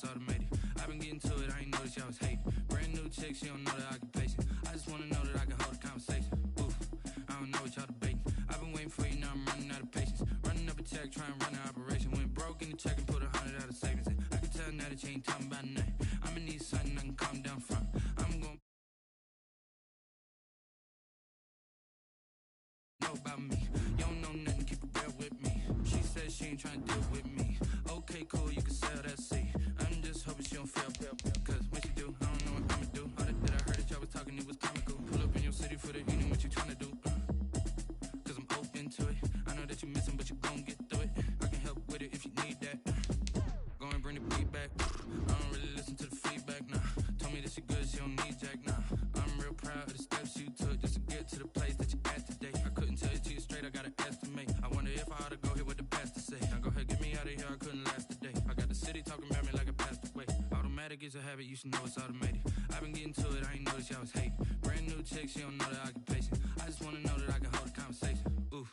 it's automated. I've been getting to it, I ain't noticed y'all was hating. Brand new chick, she don't know the occupation. I just wanna know that I can hold a conversation. Oof, I don't know what y'all debating. I've been waiting for you, now I'm running out of patience. Running up a check, trying to run an operation. Went broke in the check and put 100 out of savings in. I can tell now that you ain't talking about nothing. I'ma need something I can calm down from. I'm gonna know about me. You don't know nothing, keep it real with me. She said she ain't trying to deal with me. Okay, cool, you can sell that seat. I'm just hoping she don't fail. Cause when she do, I don't know what I'ma do. All that I heard that y'all was talking, it was comical. Pull up in your city for the evening, what you trying to do? Cause I'm open to it. I know that you missing, but you gon' get through it. I can help with it if you need that. Go and bring the beat back. I don't really listen to the feedback, nah. Told me that she good, she don't need jack, nah. I'm real proud of the steps you took just to get to the place that you're at today. I couldn't tell it to you straight, I gotta estimate. I wonder if I ought to go here with the pastor say. Now go ahead, get me out of here, I couldn't last a day. I got the city talking about me like I passed away. Automatic is a habit, you should know it's automated. I've been getting to it, I ain't noticed y'all was hating. Brand new chick, she don't know the occupation. I just wanna know that I can hold a conversation. Oof,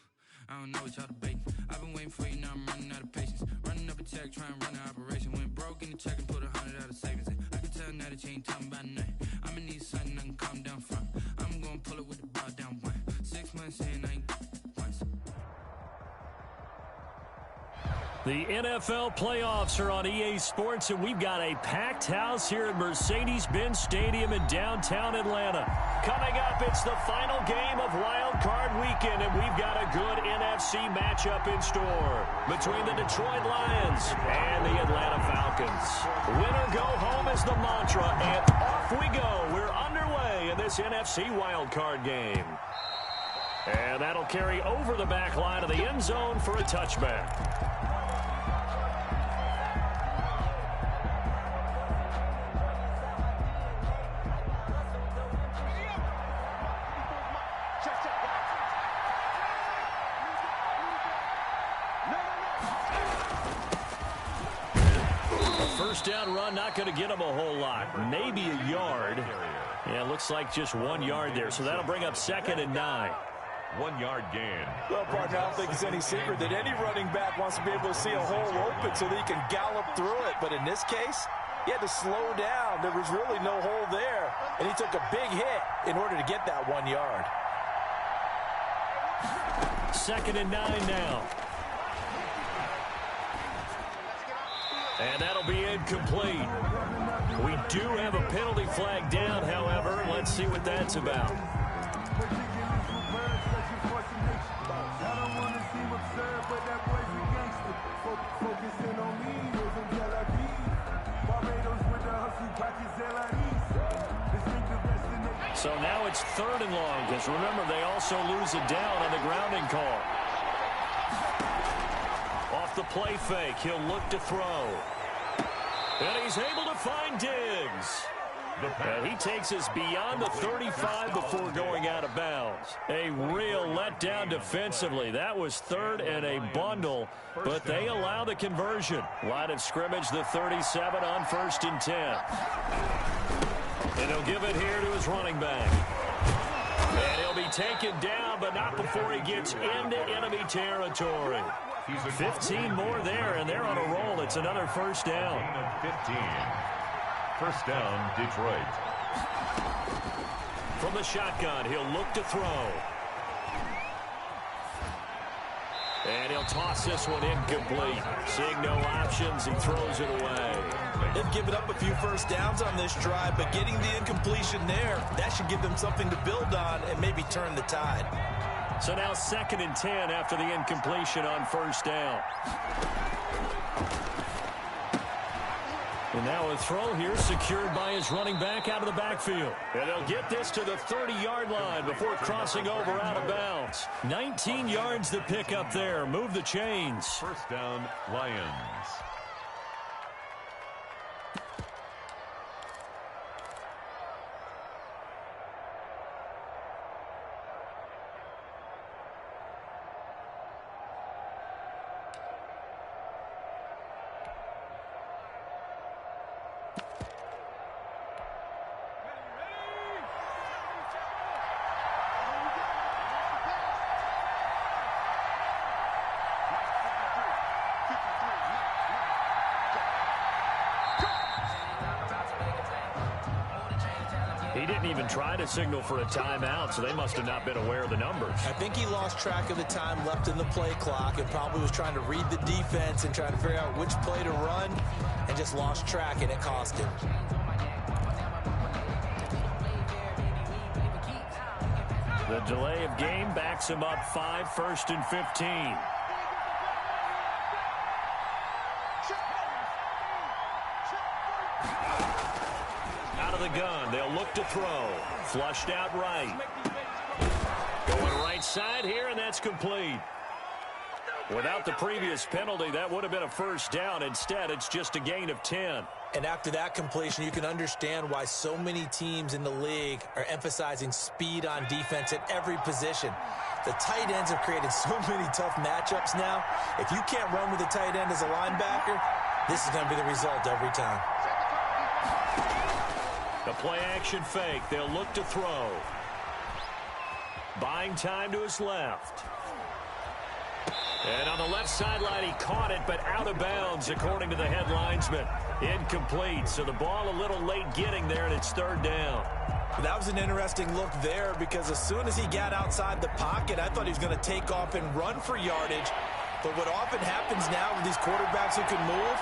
I don't know what y'all debating. I've been waiting for you, now I'm running out of patience. Running up a check, trying to run an operation. Went broke in the check and put 100 out of savings in. I can tell now that you ain't talking about nothing. I'ma need something I can calm down from. I'm gonna pull it with the bar down one. 6 months in, I ain't once. The NFL playoffs are on EA Sports, and we've got a packed house here at Mercedes-Benz Stadium in downtown Atlanta. Coming up, it's the final game of Wild Card Weekend, and we've got a good NFC matchup in store between the Detroit Lions and the Atlanta Falcons. Win or go home is the mantra, and off we go. We're underway in this NFC Wild Card game. And that'll carry over the back line of the end zone for a touchback. First down run, not going to get him a whole lot. Maybe a yard. Yeah, it looks like just 1 yard there. So that'll bring up 2nd and 9. 1 yard gain. Well, partner, I don't think it's any secret that any running back wants to be able to see a hole open so that he can gallop through it. But in this case, he had to slow down. There was really no hole there. And he took a big hit in order to get that 1 yard. 2nd and 9 now. And that'll be incomplete. We do have a penalty flag down, however. Let's see what that's about. So now it's 3rd and long, because remember, they also lose it down on the grounding call. Off the play fake, he'll look to throw. And he's able to find Diggs. And he takes us beyond the 35 before going out of bounds. A real letdown defensively. That was 3rd and a bundle, but they allow the conversion. Line of scrimmage, the 37 on 1st and 10. And he'll give it here to his running back. And he'll be taken down, but not before he gets into enemy territory. 15 more there, and they're on a roll. It's another 1st down. 15. 1st down, Detroit. From the shotgun, he'll look to throw. And he'll toss this one incomplete. Seeing no options, he throws it away. They've given up a few 1st downs on this drive, but getting the incompletion there, that should give them something to build on and maybe turn the tide. So now 2nd and 10 after the incompletion on 1st down. And now a throw here secured by his running back out of the backfield. And they'll get this to the 30-yard line before crossing over out of bounds. 19 yards to pick up there. Move the chains. 1st down, Lions. He didn't even try to signal for a timeout, so they must have not been aware of the numbers. I think he lost track of the time left in the play clock and probably was trying to read the defense and trying to figure out which play to run and just lost track, and it cost him. The delay of game backs him up 5, 1st and 15. Out of the gun, they'll look to throw. Flushed out right. Going right side here, and that's complete. Without the previous penalty, that would have been a first down. Instead, it's just a gain of 10. And after that completion, you can understand why so many teams in the league are emphasizing speed on defense at every position. The tight ends have created so many tough matchups now. If you can't run with a tight end as a linebacker, this is going to be the result every time. The play action fake. They'll look to throw. Buying time to his left. And on the left sideline, he caught it, but out of bounds, according to the head linesman. Incomplete, so the ball a little late getting there, and it's 3rd down. That was an interesting look there because as soon as he got outside the pocket, I thought he was going to take off and run for yardage. But what often happens now with these quarterbacks who can move,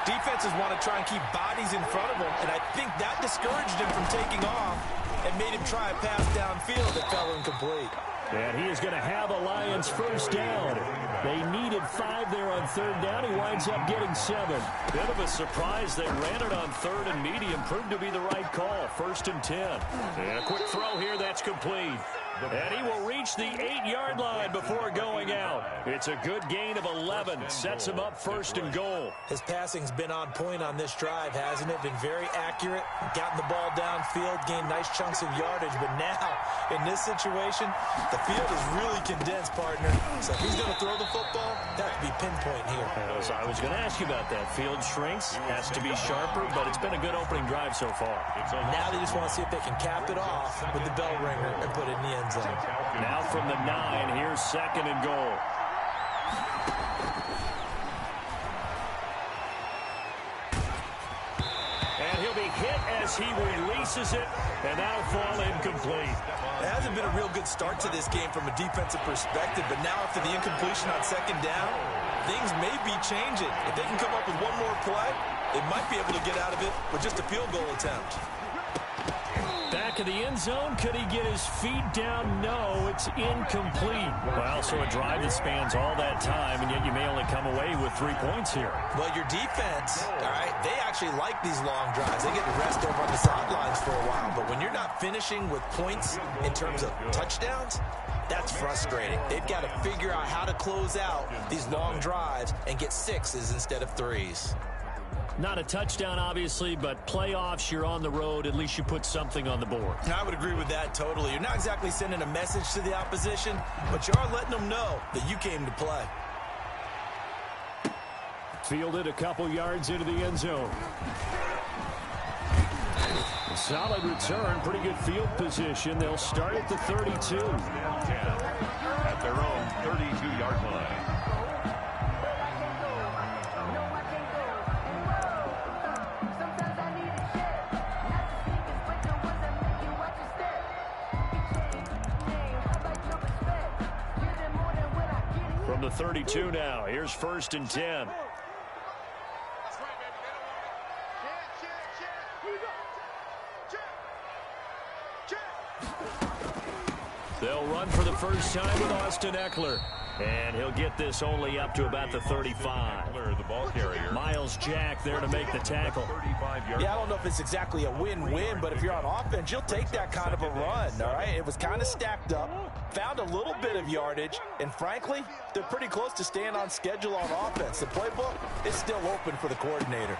defenses want to try and keep bodies in front of him, and I think that discouraged him from taking off and made him try a pass downfield that fell incomplete. And he is going to have a Lions first down. They needed 5 there on 3rd down. He winds up getting 7. Bit of a surprise. They ran it on 3rd and medium. Proved to be the right call. 1st and 10. And a quick throw here. That's complete. And he will reach the 8-yard line before going out. It's a good gain of 11. Sets him up 1st and goal. His passing's been on point on this drive, hasn't it? Been very accurate. Gotten the ball downfield, gained nice chunks of yardage. But now, in this situation, the field is really condensed, partner. So if he's going to throw the football, that could be pinpoint here. I was going to ask you about that. Field shrinks, has to be sharper, but it's been a good opening drive so far. Now they just want to see if they can cap it off with the bell ringer and put it in the end zone. Now from the 9, here's 2nd and goal. And he'll be hit as he releases it, and that'll fall incomplete. It hasn't been a real good start to this game from a defensive perspective, but now after the incompletion on 2nd down, things may be changing. If they can come up with one more play, they might be able to get out of it with just a field goal attempt. Back of the end zone. Could he get his feet down? No, it's incomplete. Well, so a drive that spans all that time, and yet you may only come away with 3 points here. Well, your defense, all right, they actually like these long drives. They get to rest over on the sidelines for a while, but when you're not finishing with points in terms of touchdowns, that's frustrating. They've got to figure out how to close out these long drives and get 6s instead of 3s. Not a touchdown, obviously, but playoffs, you're on the road. At least you put something on the board. I would agree with that totally. You're not exactly sending a message to the opposition, but you are letting them know that you came to play. Fielded a couple yards into the end zone. Solid return, pretty good field position. They'll start at the 32. At their own 32-yard line. From the 32 now, here's 1st and 10. They'll run for the first time with Austin Eckler. And he'll get this only up to about the 35. The ball carrier. Miles Jack there to make the tackle. Yeah, I don't know if it's exactly a win-win, but if you're on offense, you'll take that kind of a run, all right? It was kind of stacked up, found a little bit of yardage, and frankly, they're pretty close to staying on schedule on offense. The playbook is still open for the coordinator.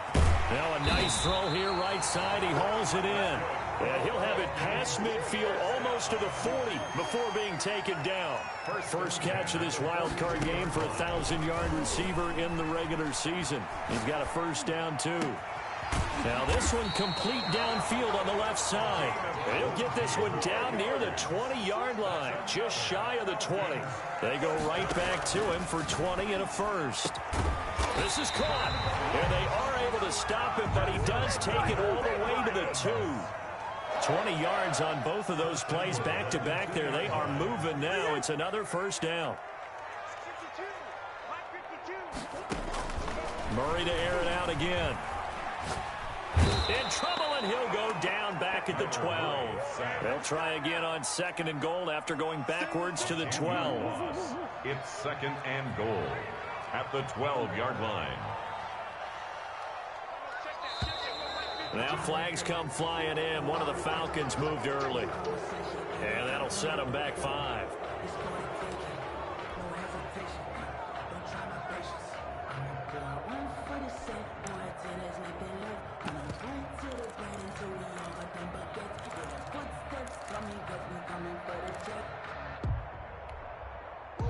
Now a nice throw here, right side. He hauls it in. And he'll have it past midfield, almost to the 40, before being taken down. First catch of this wild card game for a 1,000-yard receiver in the regular season. He's got a first down, too. Now this one complete downfield on the left side. And he'll get this one down near the 20-yard line, just shy of the 20. They go right back to him for 20 and a first. This is caught, and they are able to stop him, but he does take it all the way to the 2. 20 yards on both of those plays back-to-back there. They are moving now. It's another first down. Murray to air it out again. In trouble, and he'll go down back at the 12. They'll try again on 2nd and goal after going backwards to the 12. It's 2nd and goal at the 12-yard line. Now flags come flying in. One of the Falcons moved early. And that'll set them back 5.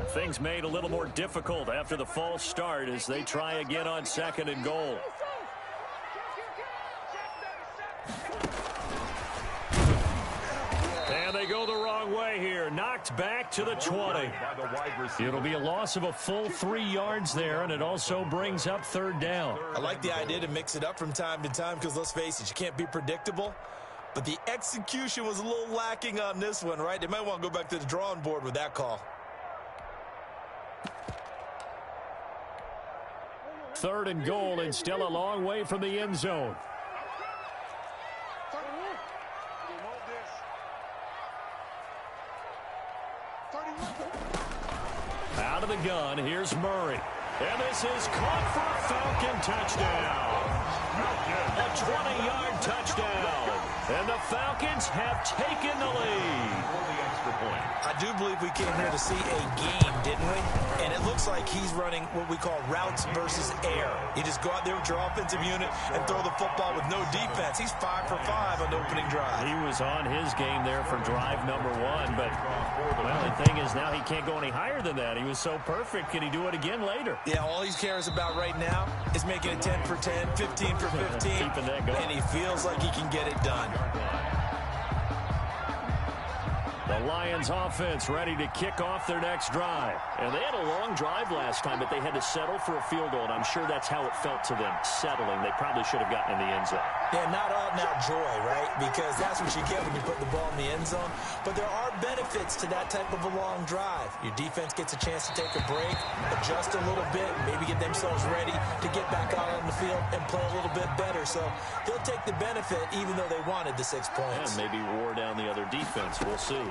Things made a little more difficult after the false start as they try again on 2nd and goal. And they go the wrong way here. Knocked back to the 20. It'll be a loss of a full 3 yards there, and it also brings up 3rd down. I like the idea to mix it up from time to time because, let's face it, you can't be predictable. But the execution was a little lacking on this one, right? They might want to go back to the drawing board with that call. 3rd and goal, and still a long way from the end zone. Out of the gun, here's Murray. And this is caught for a Falcon touchdown. A 20-yard touchdown. And the Falcons have taken the lead. I do believe we came here to see a game, didn't we? And it looks like he's running what we call routes versus air. You just go out there with your offensive unit and throw the football with no defense. He's 5 for 5 on the opening drive. He was on his game there for drive number 1, but, well, the thing is now he can't go any higher than that. He was so perfect. Can he do it again later? Yeah, all he cares about right now is making it 10 for 10, 15 for 15. Keeping that going. And he feels like he can get it done. The Lions offense ready to kick off their next drive. And they had a long drive last time, but they had to settle for a field goal, and I'm sure that's how it felt to them, settling. They probably should have gotten in the end zone. Yeah, not all now joy, right? Because that's what you get when you put the ball in the end zone. But there are benefits to that type of a long drive. Your defense gets a chance to take a break, adjust a little bit, maybe get themselves ready to get back out on the field and play a little bit better. So they'll take the benefit even though they wanted the 6 points. And maybe wore down the other defense. We'll see.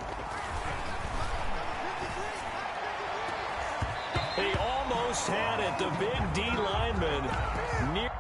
He almost had it. The big D lineman near.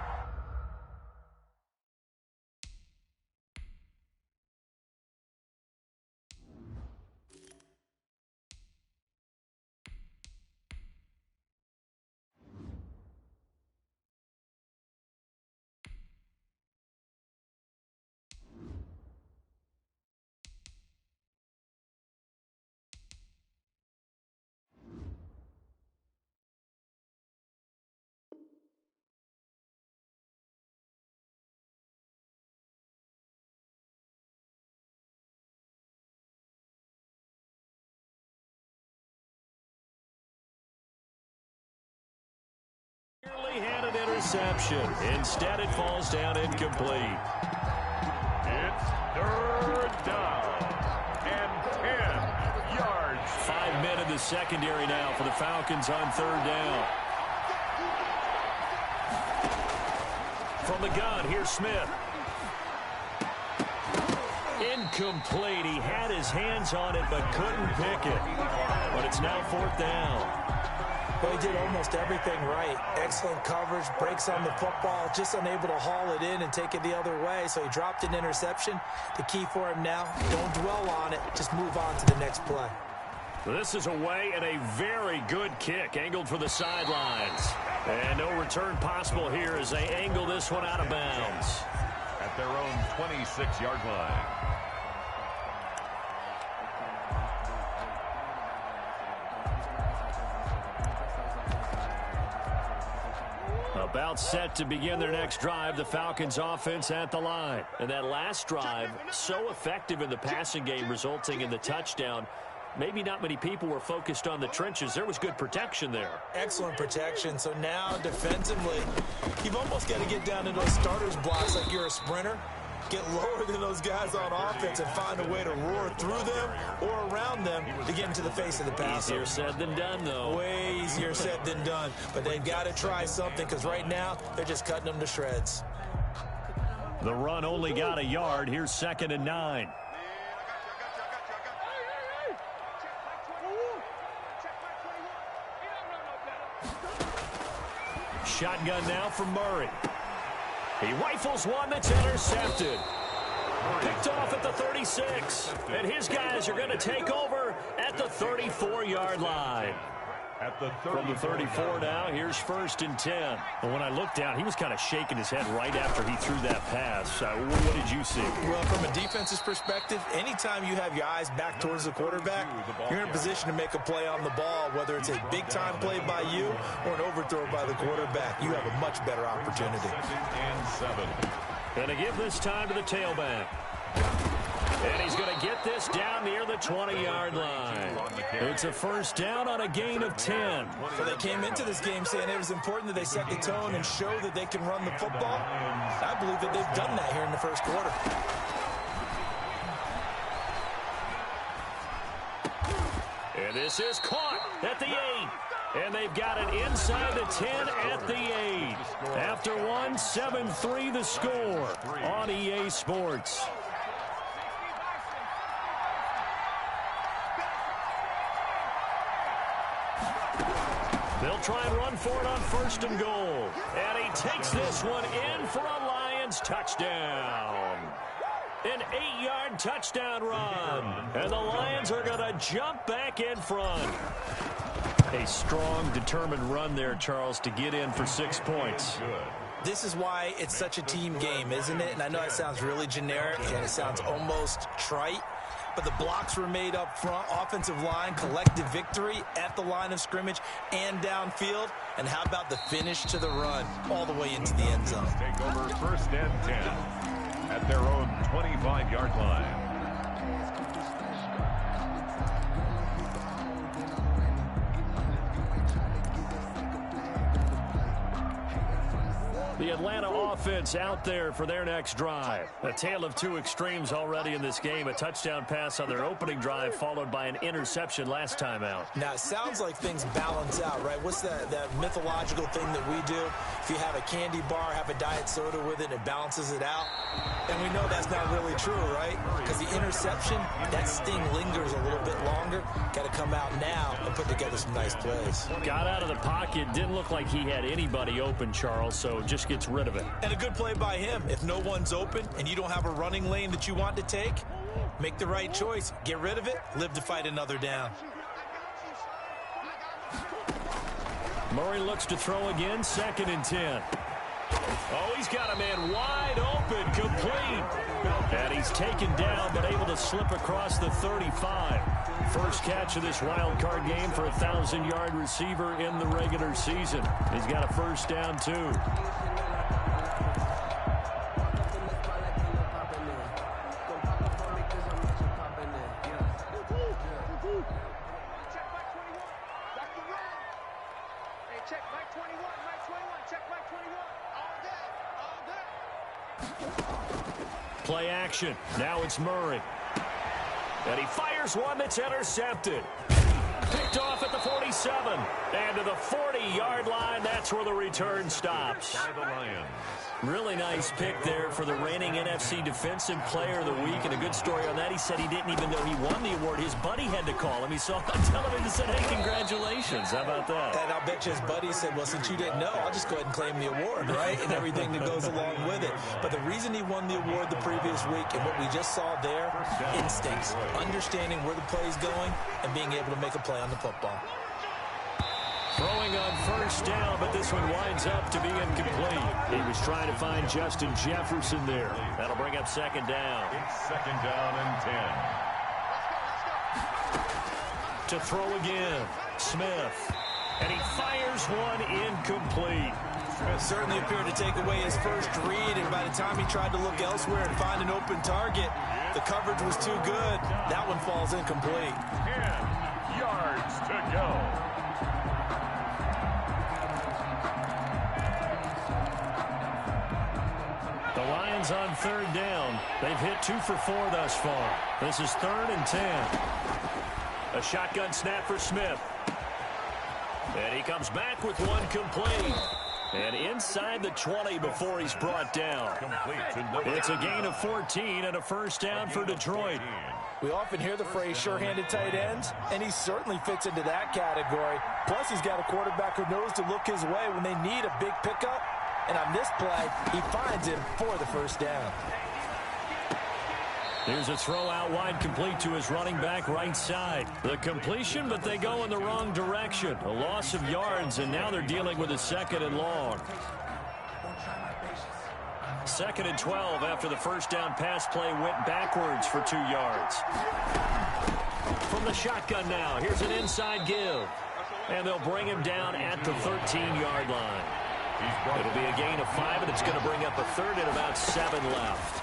Had an interception. Instead, it falls down incomplete. It's 3rd down and 10 yards. 5 men in the secondary now for the Falcons on 3rd down. From the gun, here's Smith. Incomplete. He had his hands on it but couldn't pick it. But it's now 4th down. Well, he did almost everything right. Excellent coverage, breaks on the football, just unable to haul it in and take it the other way. So he dropped an interception. The key for him now, don't dwell on it. Just move on to the next play. This is away and a very good kick, angled for the sidelines. And no return possible here as they angle this one out of bounds. At their own 26-yard line. About set to begin their next drive, the Falcons offense at the line. And that last drive, so effective in the passing game, resulting in the touchdown. Maybe not many people were focused on the trenches. There was good protection there. Excellent protection. So now defensively, you've almost got to get down to those starters blocks like you're a sprinter. get lower than those guys on offense and find a way to roar through them or around them to get into the face of the passer. Easier said than done, though. Way easier said than done. But they've got to try something because right now they're just cutting them to shreds. The run only got a yard. Here's 2nd and 9. Shotgun now from Murray. He rifles one that's intercepted. Picked off at the 36. And his guys are going to take over at the 34-yard line. At the From the 34 now, here's 1st and 10. But when I looked down, he was kind of shaking his head right after he threw that pass. What did you see? Well, from a defense's perspective, anytime you have your eyes back towards the quarterback, you're in a position to make a play on the ball, whether it's a big-time play by you or an overthrow by the quarterback. You have a much better opportunity. 2nd and 7. And to give this time to the tailback. And he's going to get this down near the 20-yard line. It's a 1st down on a gain of 10. So they came into this game saying it was important that they set the tone and show that they can run the football. I believe that they've done that here in the 1st quarter. And this is caught at the 8. And they've got it inside the 10 at the 8. After one, 7-3 the score on EA Sports. They'll try and run for it on 1st and goal. And he takes this one in for a Lions touchdown. An 8-yard touchdown run. And the Lions are going to jump back in front. A strong, determined run there, Charles, to get in for 6 points. This is why it's such a team game, isn't it? And I know it sounds really generic and it sounds almost trite. But the blocks were made up front, offensive line, collective victory at the line of scrimmage and downfield. And how about the finish to the run all the way into the end zone? Take over 1st and 10 at their own 25-yard line. The Atlanta offense out there for their next drive. A tale of two extremes already in this game. A touchdown pass on their opening drive followed by an interception last time out. Now, it sounds like things balance out, right? What's that mythological thing that we do? If you have a candy bar, have a diet soda with it, it balances it out. And we know that's not really true, right? Because the interception, that sting lingers a little bit longer. Got to come out now and put together some nice plays. Got out of the pocket. Didn't look like he had anybody open, Charles, so just gets rid of it. And a good play by him. If no one's open and you don't have a running lane that you want to take, make the right choice. Get rid of it. Live to fight another down. Murray looks to throw again. 2nd and 10. Oh, he's got a man wide open, complete. And he's taken down, but able to slip across the 35. First catch of this wild card game for a 1,000-yard receiver in the regular season. He's got a 1st down, too. Play action. Now it's Murray. And he fires one that's intercepted. Picked off at the 47. And to the 40-yard line, that's where the return stops. By the Lions. Really nice pick there for the reigning NFC Defensive Player of the Week. And a good story on that. He said he didn't even know he won the award. His buddy had to call him. He saw him on television and said, hey, congratulations. How about that? And I'll bet you his buddy said, well, since you didn't know, I'll just go ahead and claim the award, right? And everything that goes along with it. But the reason he won the award the previous week and what we just saw there, instincts, understanding where the play's going and being able to make a play on the football. Throwing on 1st down, but this one winds up to be incomplete. He was trying to find Justin Jefferson there. That'll bring up 2nd down. It's 2nd down and 10. To throw again, Smith. And he fires one incomplete. It certainly appeared to take away his first read, and by the time he tried to look elsewhere and find an open target, the coverage was too good. That one falls incomplete. 10 yards to go. The Lions on third down. They've hit 2 for 4 thus far. This is 3rd and 10. A shotgun snap for Smith. And he comes back with one complete. And inside the 20 before he's brought down. It's a gain of 14 and a first down for Detroit. We often hear the phrase sure-handed tight ends, and he certainly fits into that category. Plus, he's got a quarterback who knows to look his way when they need a big pickup. And on this play, he finds him for the first down. Here's a throw out wide, complete to his running back right side. The completion, but they go in the wrong direction. A loss of yards, and now they're dealing with a 2nd and long. 2nd and 12 after the first down pass play went backwards for 2 yards. From the shotgun now, here's an inside give. And they'll bring him down at the 13-yard line. It'll be a gain of 5, and it's going to bring up a 3rd and about 7 left.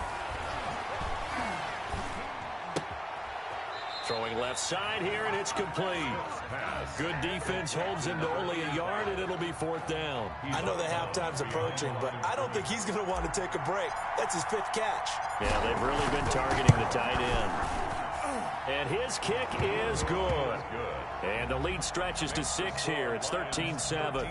Throwing left side here, and it's complete. Good defense holds him to only a yard, and it'll be 4th down. I know the halftime's approaching, but I don't think he's going to want to take a break. That's his 5th catch. Yeah, they've really been targeting the tight end. And his kick is good. And the lead stretches to 6 here. It's 13-7.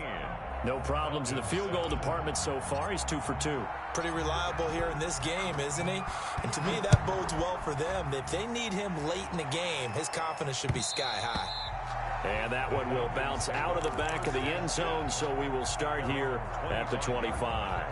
No problems in the field goal department so far. He's 2 for 2. Pretty reliable here in this game, isn't he? And to me, that bodes well for them. If they need him late in the game, his confidence should be sky high. And that one will bounce out of the back of the end zone, so we will start here at the 25.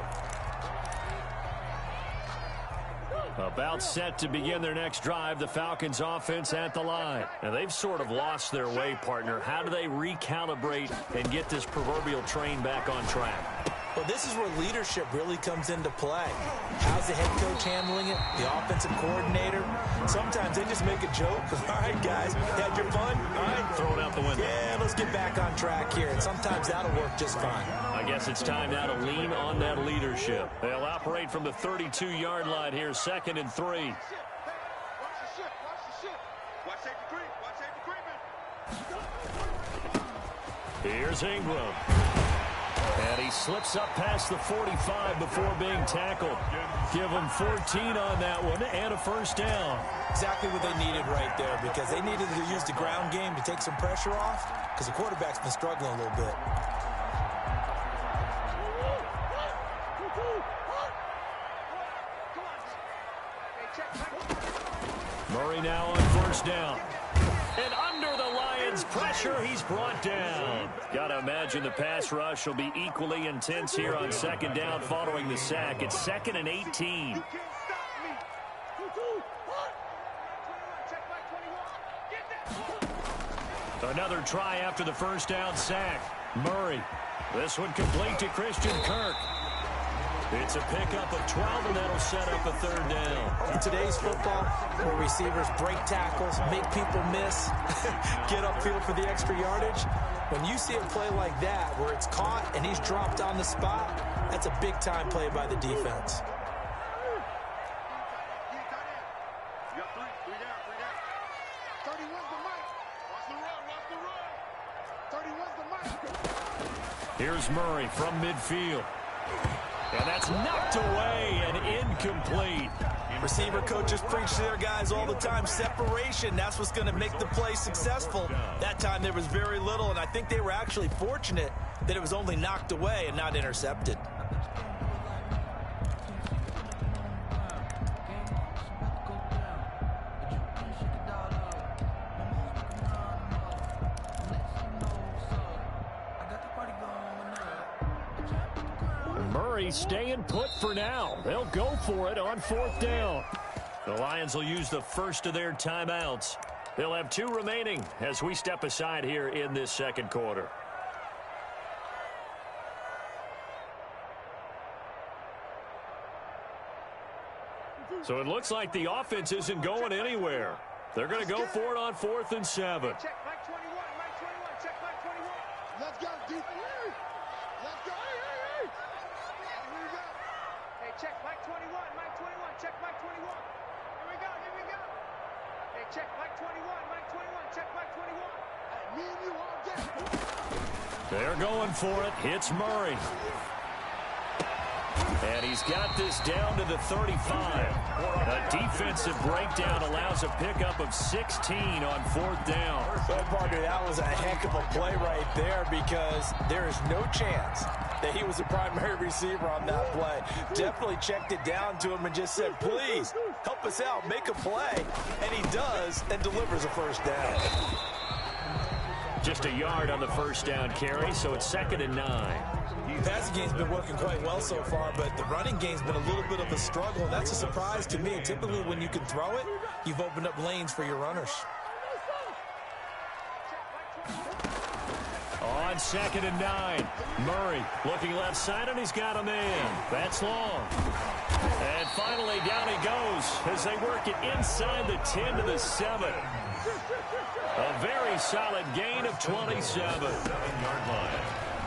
About set to begin their next drive, the Falcons offense at the line. Now, they've sort of lost their way, partner. How do they recalibrate and get this proverbial train back on track? Well, this is where leadership really comes into play. How's the head coach handling it? The offensive coordinator? Sometimes they just make a joke. All right, guys, had your fun? All right, throw it out the window. Yeah, let's get back on track here. And sometimes that'll work just fine. I guess it's time now to lean on that leadership. They'll operate from the 32-yard line here, 2nd and 3. Here's Ingram. And he slips up past the 45 before being tackled. Give him 14 on that one and a first down. Exactly what they needed right there, because they needed to use the ground game to take some pressure off, because the quarterback's been struggling a little bit. Murray now on first down. And under the Lions' pressure, he's brought down. Gotta imagine the pass rush will be equally intense here on 2nd down following the sack. It's 2nd and 18. Another try after the first down sack. Murray. This one complete to Christian Kirk. It's a pickup of 12, and that'll set up a 3rd down. In today's football, where receivers break tackles, make people miss, get upfield for the extra yardage, when you see a play like that where it's caught and he's dropped on the spot, that's a big-time play by the defense. Here's Murray from midfield. And that's knocked away and incomplete. Receiver coaches preach to their guys all the time. Separation, that's what's going to make the play successful. That time there was very little, and I think they were actually fortunate that it was only knocked away and not intercepted. Murray staying put for now. They'll go for it on 4th down. The Lions will use the first of their timeouts. They'll have 2 remaining as we step aside here in this 2nd quarter. So it looks like the offense isn't going anywhere. They're going to go for it on 4th and 7. Check Mike 21, Mike 21, check Mike 21. Let's go, deep. Let's go. Hey. Here we go. Hey, check Mike 21, Mike 21, check Mike 21. Here we go. Hey, check Mike 21, Mike 21, check Mike 21. Hey, me and you all day. They're going for it. It's Murray. And he's got this down to the 35. A defensive breakdown allows a pickup of 16 on 4th down. Well, partner, that was a heck of a play right there because there is no chance that he was the primary receiver on that play. Definitely checked it down to him and just said, please, help us out, make a play. And he does and delivers a first down. Just a yard on the first down carry, so it's 2nd and 9. The passing game's been working quite well so far, but the running game's been a little bit of a struggle, and that's a surprise to me. Typically, when you can throw it, you've opened up lanes for your runners. On 2nd and 9, Murray looking left side, and he's got a man. That's long. And finally, down he goes as they work it inside the 10 to the 7. A very solid gain of 27.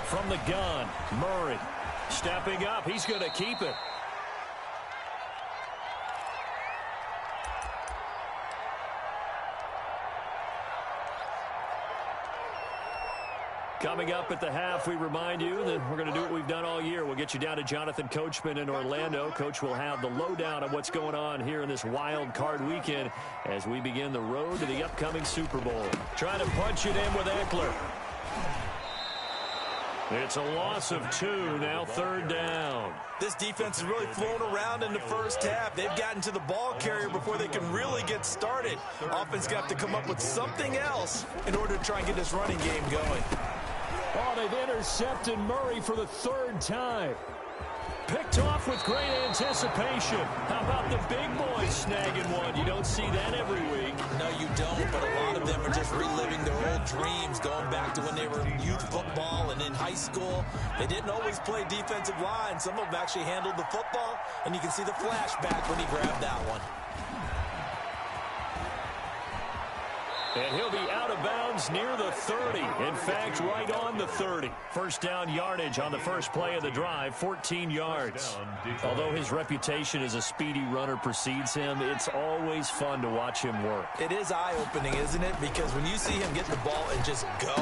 From the gun, Murray stepping up. He's going to keep it. Coming up at the half, we remind you that we're going to do what we've done all year. We'll get you down to Jonathan Coachman in Orlando. Coach will have the lowdown of what's going on here in this wild card weekend as we begin the road to the upcoming Super Bowl. Trying to punch it in with Eckler. It's a loss of 2, now 3rd down. This defense has really flown around in the first half. They've gotten to the ball carrier before they can really get started. Offense got to come up with something else in order to try and get this running game going. Oh, they've intercepted Murray for the 3rd time. Picked off with great anticipation. How about the big boys snagging one? You don't see that every week. No, you don't, but a lot of them are just reliving their old dreams, going back to when they were in youth football and in high school. They didn't always play defensive line. Some of them actually handled the football, and you can see the flashback when he grabbed that one. And he'll be out of bounds near the 30. In fact, right on the 30. First down yardage on the first play of the drive, 14 yards. Although his reputation as a speedy runner precedes him, it's always fun to watch him work. It is eye-opening, isn't it? Because when you see him get the ball and just go,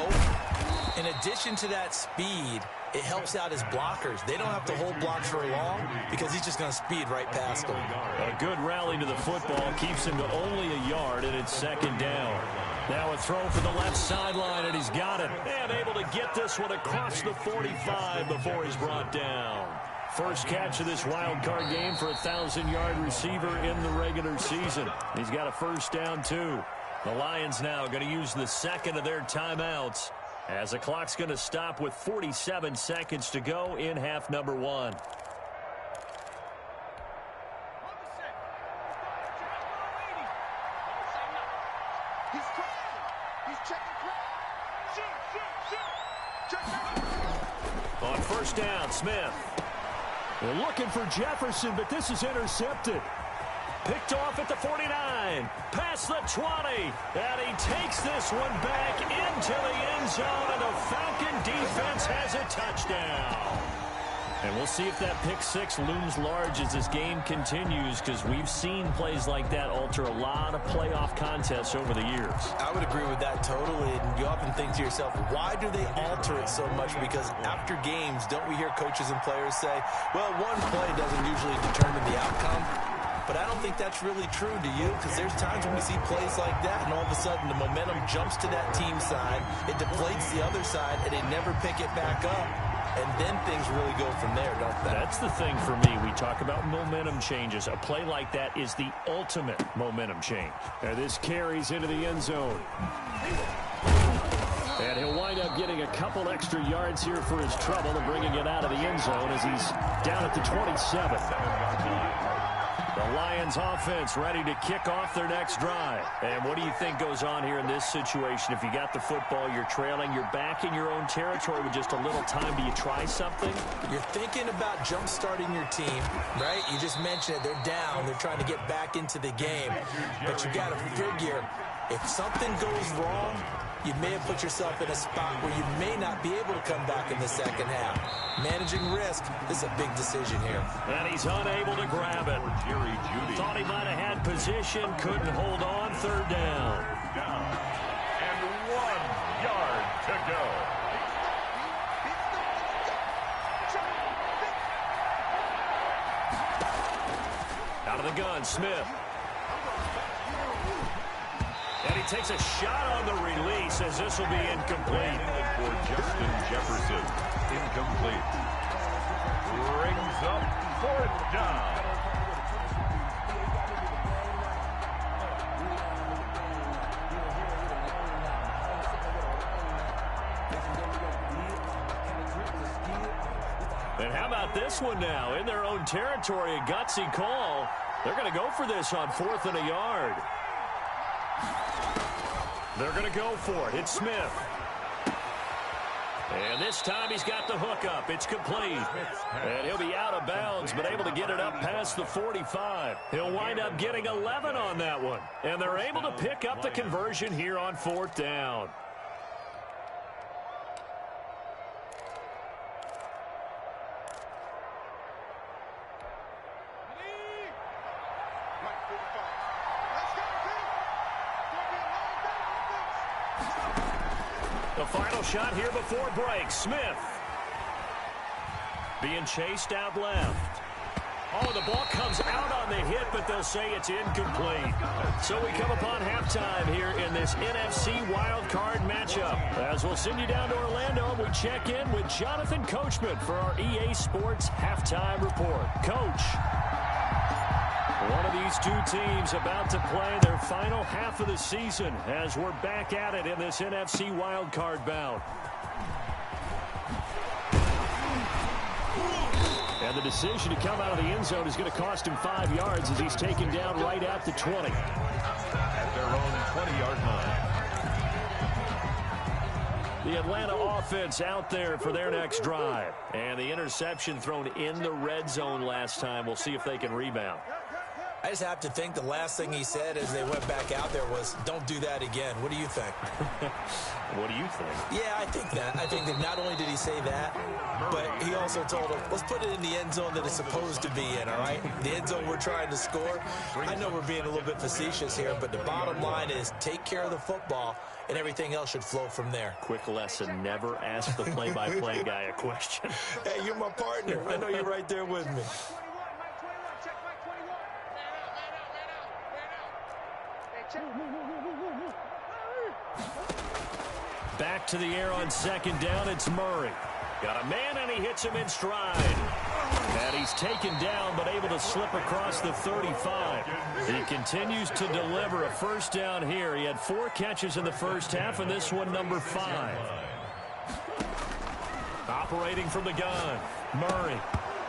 in addition to that speed, it helps out his blockers. They don't have to hold blocks for long because he's just going to speed right past them. A good rally to the football keeps him to only a yard, and it's 2nd down. Now a throw for the left sideline, and he's got it. And able to get this one across the 45 before he's brought down. First catch of this wild card game for a 1,000-yard receiver in the regular season. He's got a first down, too. The Lions now going to use the second of their timeouts as the clock's going to stop with 47 seconds to go in half number 1. On first down, Smith. They're looking for Jefferson, but this is intercepted. Picked off at the 49, past the 20, and he takes this one back into the end zone, and the Falcon defense has a touchdown. And we'll see if that pick six looms large as this game continues, because we've seen plays like that alter a lot of playoff contests over the years. I would agree with that totally, and you often think to yourself, why do they alter it so much? Because after games, don't we hear coaches and players say, well, one play doesn't usually determine the outcome? But I don't think that's really true, do you? Because there's times when we see plays like that, and all of a sudden the momentum jumps to that team side, it deflates the other side, and they never pick it back up. And then things really go from there, don't they? That's the thing for me. We talk about momentum changes. A play like that is the ultimate momentum change. And this carries into the end zone. And he'll wind up getting a couple extra yards here for his trouble and bringing it out of the end zone as he's down at the 27. The Lions offense ready to kick off their next drive. And what do you think goes on here in this situation? If you got the football, you're trailing, you're back in your own territory with just a little time. Do you try something? You're thinking about jump-starting your team, right? You just mentioned it. They're down. They're trying to get back into the game. But you got to figure, if something goes wrong, you may have put yourself in a spot where you may not be able to come back in the second half. Managing risk, this is a big decision here. And he's unable to grab it. Thought he might have had position, couldn't hold on, third down. And 1 yard to go. Out of the gun, Smith. And he takes a shot on the release as this will be incomplete. For Justin Jefferson. Incomplete. Brings up 4th down. And how about this one now? In their own territory, a gutsy call. They're going to go for this on 4th and a yard. They're going to go for it. It's Smith. And this time he's got the hook up. It's complete. And he'll be out of bounds, but able to get it up past the 45. He'll wind up getting 11 on that one. And they're able to pick up the conversion here on 4th down. The final shot here before break. Smith being chased out left. Oh, the ball comes out on the hit, but they'll say it's incomplete. So we come upon halftime here in this NFC wildcard matchup. As we'll send you down to Orlando, and we check in with Jonathan Coachman for our EA Sports Halftime Report. Coach, one of these two teams about to play their final half of the season as we're back at it in this NFC wildcard bout. And the decision to come out of the end zone is going to cost him 5 yards as he's taken down right at the 20. At their own 20-yard line. The Atlanta offense out there for their next drive. And the interception thrown in the red zone last time. We'll see if they can rebound. I just have to think the last thing he said as they went back out there was, don't do that again. What do you think? What do you think? Yeah, I think that. I think that not only did he say that, but he also told him, let's put it in the end zone that it's supposed to be in, all right? The end zone we're trying to score. I know we're being a little bit facetious here, but the bottom line is take care of the football, and everything else should flow from there. Quick lesson, never ask the play-by-play guy a question. Hey, you're my partner. I know you're right there with me. Back to the air on 2nd down, it's Murray. Got a man, and he hits him in stride. And he's taken down, but able to slip across the 35. He continues to deliver a 1st down here. He had 4 catches in the first half, and this one number 5. Operating from the gun, Murray.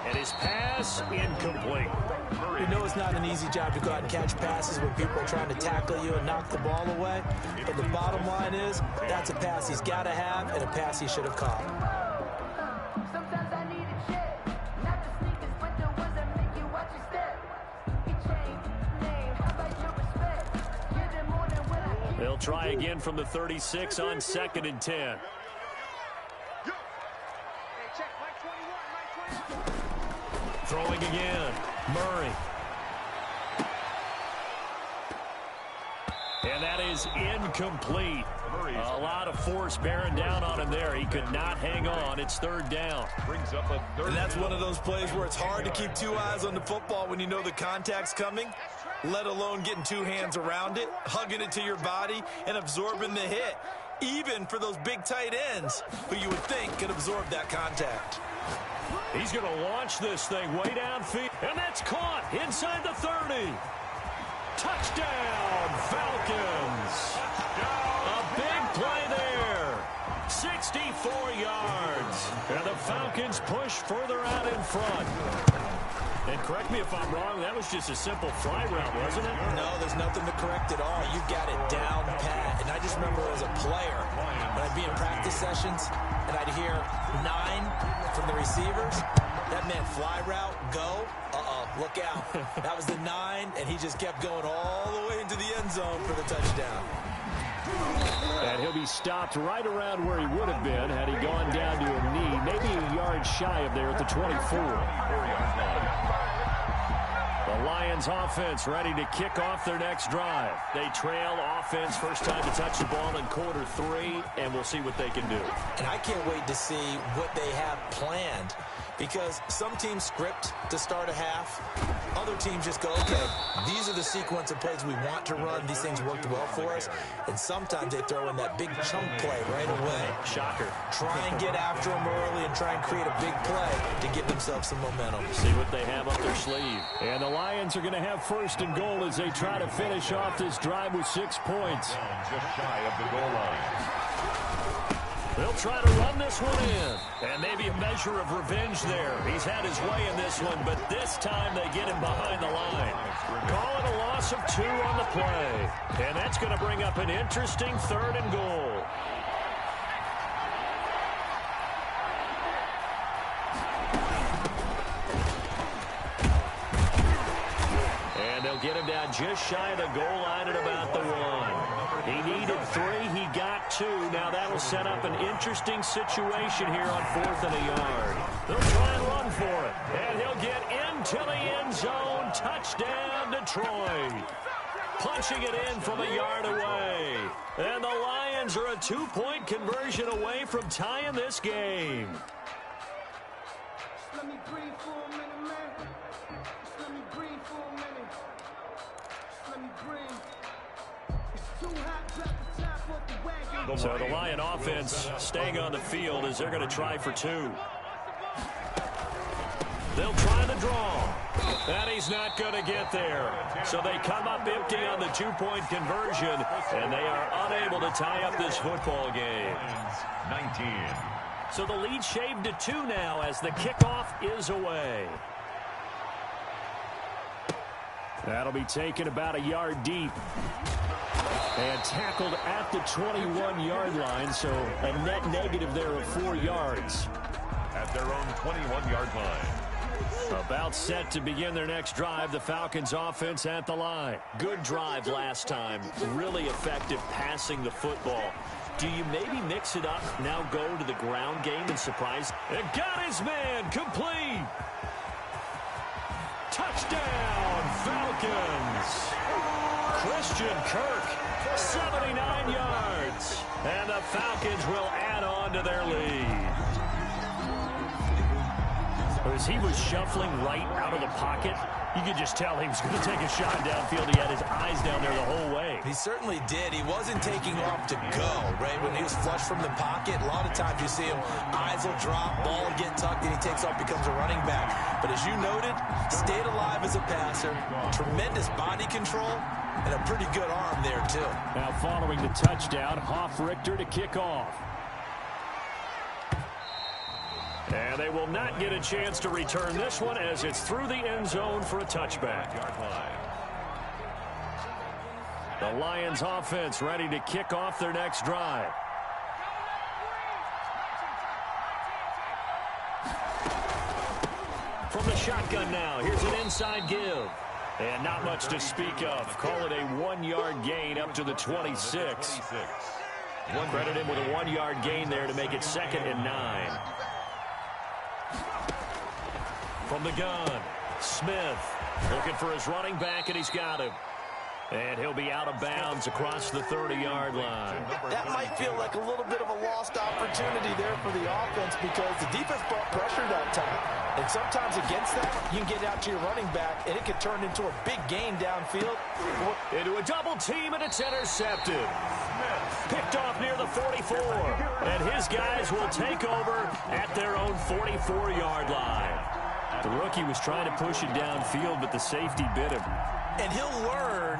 And his pass incomplete. You know it's not an easy job to go out and catch passes when people are trying to tackle you and knock the ball away. But the bottom line is, that's a pass he's got to have and a pass he should have caught. Sometimes I need a check. Not the sneakers, but the ones that make you watch your step. He changed name. How about your respect? Give them more than what I give. They'll try again from the 36 on 2nd and 10. Throwing again, Murray. And that is incomplete. A lot of force bearing down on him there. He could not hang on. It's 3rd down. Brings up a 3rd. And that's one of those plays where it's hard to keep 2 eyes on the football when you know the contact's coming, let alone getting 2 hands around it, hugging it to your body, and absorbing the hit, even for those big tight ends who you would think could absorb that contact. He's going to launch this thing way downfield. And that's caught inside the 30. Touchdown, Falcons. A big play there. 64 yards. And the Falcons push further out in front. And correct me if I'm wrong, that was just a simple fly route, wasn't it? No, there's nothing to correct at all. You got it down pat. And I just remember as a player, when I'd be in practice sessions, and I'd hear 9 from the receivers. That meant fly route, go. Look out. That was the 9, and he just kept going all the way into the end zone for the touchdown. And he'll be stopped right around where he would have been had he gone down to a knee, maybe a yard shy of there at the 24. The Lions offense ready to kick off their next drive. They trail offense, first time to touch the ball in quarter 3, and we'll see what they can do. And I can't wait to see what they have planned, because some teams script to start a half, Other teams just go, okay, these are the sequence of plays we want to run. These things worked well for us. And sometimes they throw in that big chunk play right away. Shocker. Try and get after them early and try and create a big play to give themselves some momentum. See what they have up their sleeve. And the Lions are going to have first and goal as they try to finish off this drive with 6 points. Just shy of the goal line. They'll try to run this one in. And maybe a measure of revenge there. He's had his way in this one, but this time they get him behind the line. Call it a loss of 2 on the play. And that's going to bring up an interesting 3rd and goal. And they'll get him down just shy of the goal line at about the 1. He needed 3. He got 2. Now that'll set up an interesting situation here on 4th and a yard. They'll try and run for it. And he'll get into the end zone. Touchdown, Detroit. Punching it in from a yard away. And the Lions are a 2-point conversion away from tying this game. Let me breathe for a minute, man. Let me breathe for a minute. Let me breathe. It's too hot, drop the top off the wagon. So the Lion offense staying on the field as they're going to try for 2. They'll try the draw. And he's not going to get there. So they come up empty on the 2-point conversion, and they are unable to tie up this football game. 19. So the lead shaved to 2 now as the kickoff is away. That'll be taken about a yard deep. And tackled at the 21-yard line, so a net negative there of 4 yards. At their own 21-yard line. About set to begin their next drive, the Falcons offense at the line. Good drive last time. Really effective passing the football. Do you maybe mix it up, now go to the ground game and surprise? It got his man, complete. Touchdown, Falcons. Christian Kirk, 79 yards. And the Falcons will add on to their lead. As he was shuffling right out of the pocket, you could just tell he was going to take a shot downfield. He had his eyes down there the whole way. He certainly did. He wasn't taking off to go, right? When he was flush from the pocket, a lot of times you see him, eyes will drop, ball will get tucked, and he takes off, becomes a running back. But as you noted, stayed alive as a passer, tremendous body control, and a pretty good arm there, too. Now following the touchdown, Hoff-Richter to kick off. And they will not get a chance to return this one as it's through the end zone for a touchback. The Lions offense ready to kick off their next drive. From the shotgun now, here's an inside give. And not much to speak of. Call it a 1-yard gain up to the 26. Credit him with a 1-yard gain there to make it 2nd and 9. From the gun, Smith looking for his running back, and he's got him. And he'll be out of bounds across the 30-yard line. That might feel like a little bit of a lost opportunity there for the offense because the defense brought pressure that time. And sometimes against that, you can get out to your running back, and it can turn into a big gain downfield. Into a double team, and it's intercepted. Picked off near the 44. And his guys will take over at their own 44-yard line. The rookie was trying to push it downfield, but the safety bit him. And he'll learn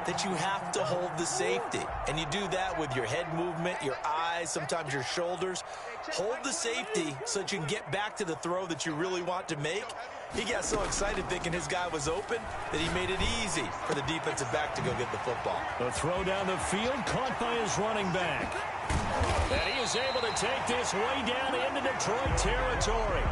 that you have to hold the safety. And you do that with your head movement, your eyes, sometimes your shoulders. Hold the safety so that you can get back to the throw that you really want to make. He got so excited thinking his guy was open that he made it easy for the defensive back to go get the football. The throw down the field, caught by his running back. And he is able to take this way down into Detroit territory.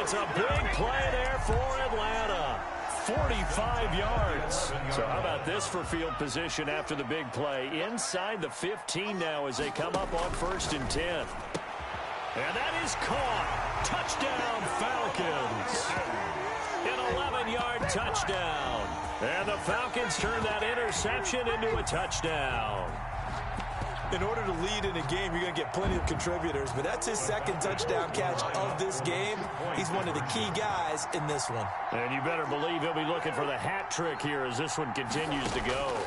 It's a big play there for Atlanta. 45 yards. So how about this for field position after the big play? Inside the 15 now as they come up on 1st and 10. And that is caught. Touchdown, Falcons. An 11-yard touchdown. And the Falcons turn that interception into a touchdown. In order to lead in a game, you're going to get plenty of contributors, but that's his second touchdown catch of this game. He's one of the key guys in this one. And you better believe he'll be looking for the hat trick here as this one continues to go.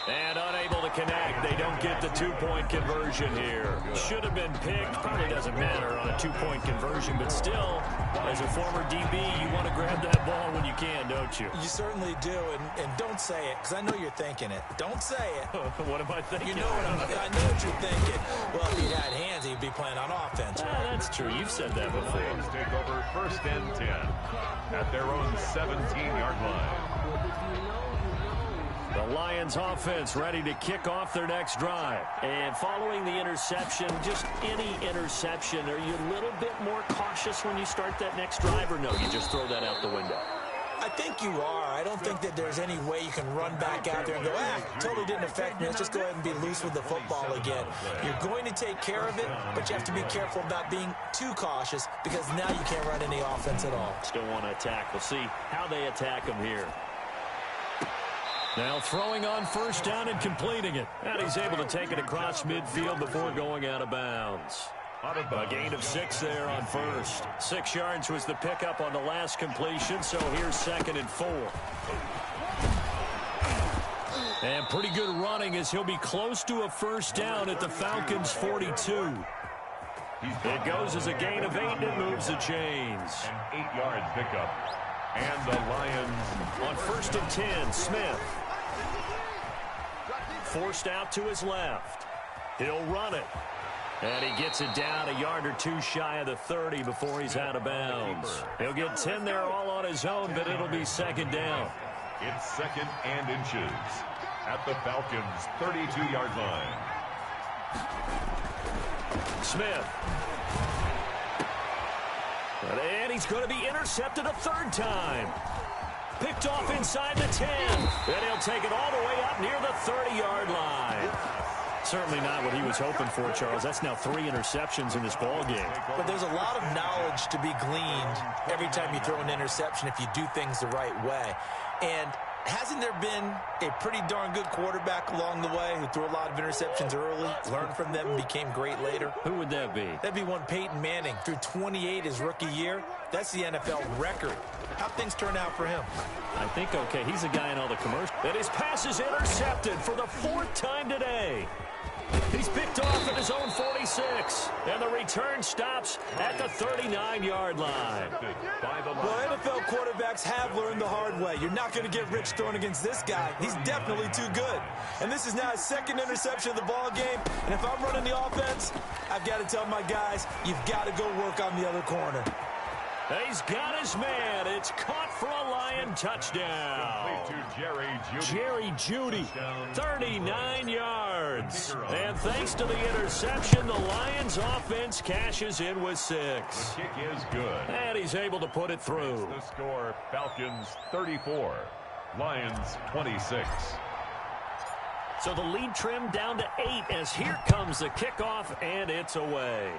And unable to connect. They don't get the two-point conversion here. Should have been picked. Probably doesn't matter on a two-point conversion, but still, as a former DB, you want to grab that ball when you can, don't you? You certainly do, and don't say it, because I know you're thinking it. Don't say it. What am I thinking? You know I know what you're thinking. Well, if he had hands, he'd be playing on offense. That's true. You've said that before. Lions take over 1st and 10 at their own 17-yard line. The Lions offense ready to kick off their next drive. And following the interception, just any interception, are you a little bit more cautious when you start that next drive, or no, you just throw that out the window? I think you are. I don't think that there's any way you can run back out there and go, totally didn't affect me. Let's just go ahead and be loose with the football again. You're going to take care of it, but you have to be careful about being too cautious because now you can't run any offense at all. Still want to attack. We'll see how they attack them here. Now throwing on 1st down and completing it. And he's able to take it across midfield before going out of bounds. A gain of 6 there on 1st. 6 yards was the pickup on the last completion, so here's 2nd and 4. And pretty good running as he'll be close to a 1st down at the Falcons' 42. It goes as a gain of 8, and it moves the chains. An 8-yard pickup. And the Lions on 1st and 10, Smith. Forced out to his left. He'll run it. And he gets it down a yard or 2 shy of the 30 before he's out of bounds. He'll get 10 there all on his own, but it'll be 2nd down. It's 2nd and inches at the Falcons' 32-yard line. Smith. And he's going to be intercepted a 3rd time. Picked off inside the 10. And he'll take it all the way up near the 30-yard line. Certainly not what he was hoping for, Charles. That's now 3 interceptions in this ball game. But there's a lot of knowledge to be gleaned every time you throw an interception if you do things the right way. And hasn't there been a pretty darn good quarterback along the way who threw a lot of interceptions early, learned from them, and became great later? Who would that be? That'd be one Peyton Manning. Threw 28 his rookie year. That's the NFL record. How'd things turn out for him? I think okay. He's a guy in all the commercials. And his pass is intercepted for the 4th time today. He's picked off at his own 46. And the return stops at the 39-yard line. Well, NFL quarterbacks have learned the hard way. You're not going to get rich throwing against this guy. He's definitely too good. And this is now his 2nd interception of the ball game. And if I'm running the offense, I've got to tell my guys, you've got to go work on the other corner. He's got his man. It's caught for a Lion touchdown. Jerry Jeudy, 39 yards. And thanks to the interception, the Lions offense cashes in with 6. The kick is good. And he's able to put it through. The score, Falcons 34, Lions 26. So the lead trimmed down to 8 as here comes the kickoff, and it's away.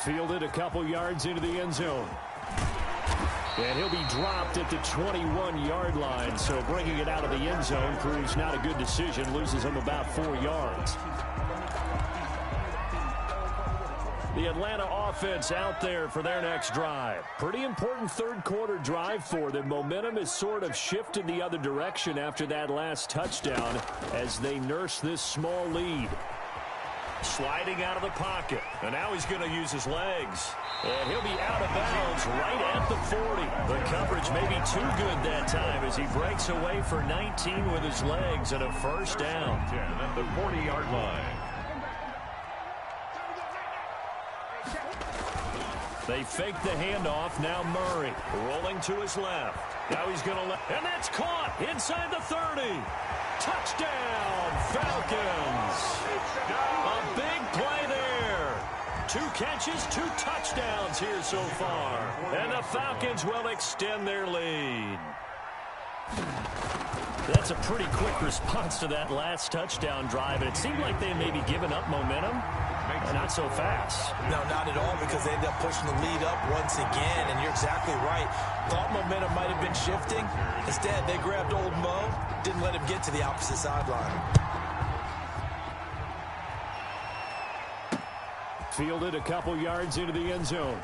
Fielded a couple yards into the end zone. And he'll be dropped at the 21-yard line, so bringing it out of the end zone proves not a good decision, loses him about 4 yards. The Atlanta offense out there for their next drive. Pretty important 3rd quarter drive for them. Momentum has sort of shifted the other direction after that last touchdown as they nurse this small lead. Sliding out of the pocket. And now he's going to use his legs. And he'll be out of bounds right at the 40. The coverage may be too good that time as he breaks away for 19 with his legs and a 1st down. 10 at the 40-yard line. They fake the handoff. Now Murray rolling to his left. Now he's going to let. And that's caught inside the 30. Touchdown, Falcons. A big play there. 2 catches, 2 touchdowns here so far. And the Falcons will extend their lead. That's a pretty quick response to that last touchdown drive. And it seemed like they may be giving up momentum. Not so fast. No, not at all, because they ended up pushing the lead up once again, and you're exactly right. Thought momentum might have been shifting. Instead, they grabbed old Mo, didn't let him get to the opposite sideline. Fielded a couple yards into the end zone.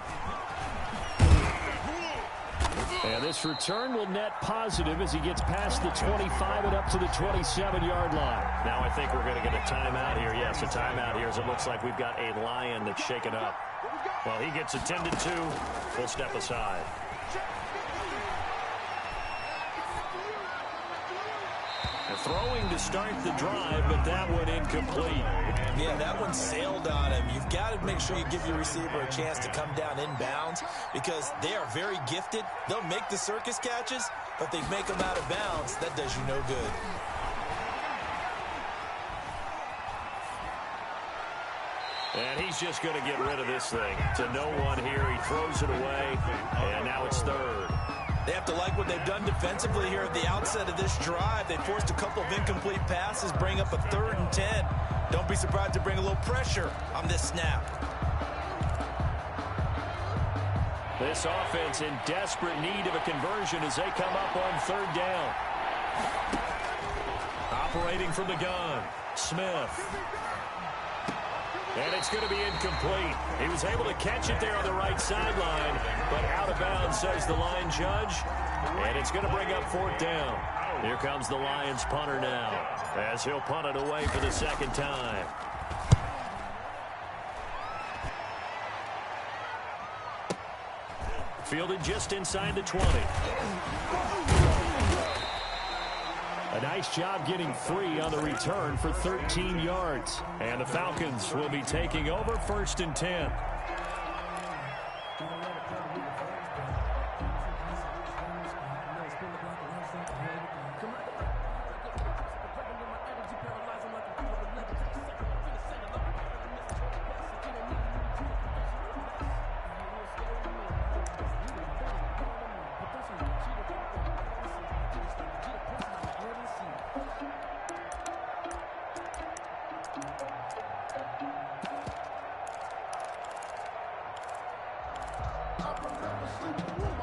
And this return will net positive as he gets past the 25 and up to the 27-yard line. Now I think we're going to get a timeout here. Yes, a timeout here as it looks like we've got a Lion that's shaken up. Well, he gets attended to. We'll step aside. Throwing to start the drive, but that one incomplete. Yeah, that one sailed on him. You've got to make sure you give your receiver a chance to come down inbounds because they are very gifted. They'll make the circus catches, but if they make them out of bounds, that does you no good. And he's just going to get rid of this thing. To no one here. He throws it away, and now it's third. They have to like what they've done defensively here at the outset of this drive. They forced a couple of incomplete passes, bring up a 3rd and 10. Don't be surprised to bring a little pressure on this snap. This offense in desperate need of a conversion as they come up on 3rd down. Operating from the gun, Smith. And it's going to be incomplete. He was able to catch it there on the right sideline, but out of bounds, says the line judge. And it's going to bring up 4th down. Here comes the Lions punter now, as he'll punt it away for the 2nd time. Fielded just inside the 20. A nice job getting free on the return for 13 yards. And the Falcons will be taking over 1st and 10.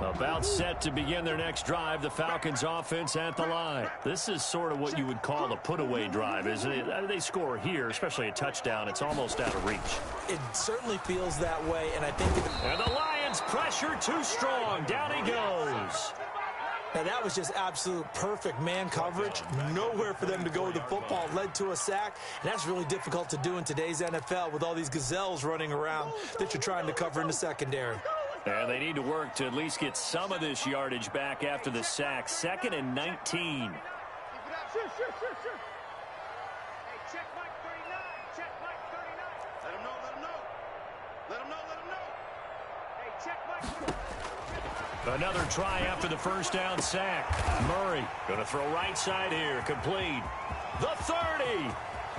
About set to begin their next drive, the Falcons offense at the line. This is sort of what you would call a put-away drive, isn't it? They score here, especially a touchdown. It's almost out of reach. It certainly feels that way, and I think... And the Lions pressure too strong. Down he goes. Now, that was just absolute perfect man coverage. Nowhere for them to go with the football. Led to a sack, and that's really difficult to do in today's NFL with all these gazelles running around that you're trying to cover in the secondary. And they need to work to at least get some of this yardage back after the sack. 2nd and 19. Hey, check Mike 39. Check Mike 39. Let him know, let him know. Let him know, let him know. Hey, check Mike. Another try after the 1st down sack. Murray going to throw right side here. Complete. The 30.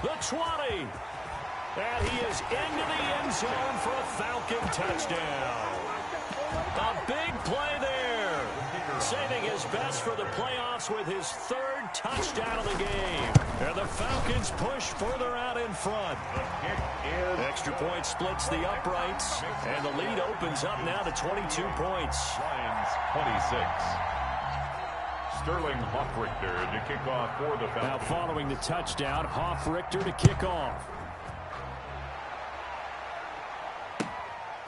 The 20. And he is into the end zone for a Falcon touchdown. A big play there. Saving his best for the playoffs with his 3rd touchdown of the game. And the Falcons push further out in front. Extra point splits the uprights. And the lead opens up now to 22 points. Lions 26. Sterling Hoffrichter to kick off for the Falcons. Now following the touchdown, Hoffrichter to kick off.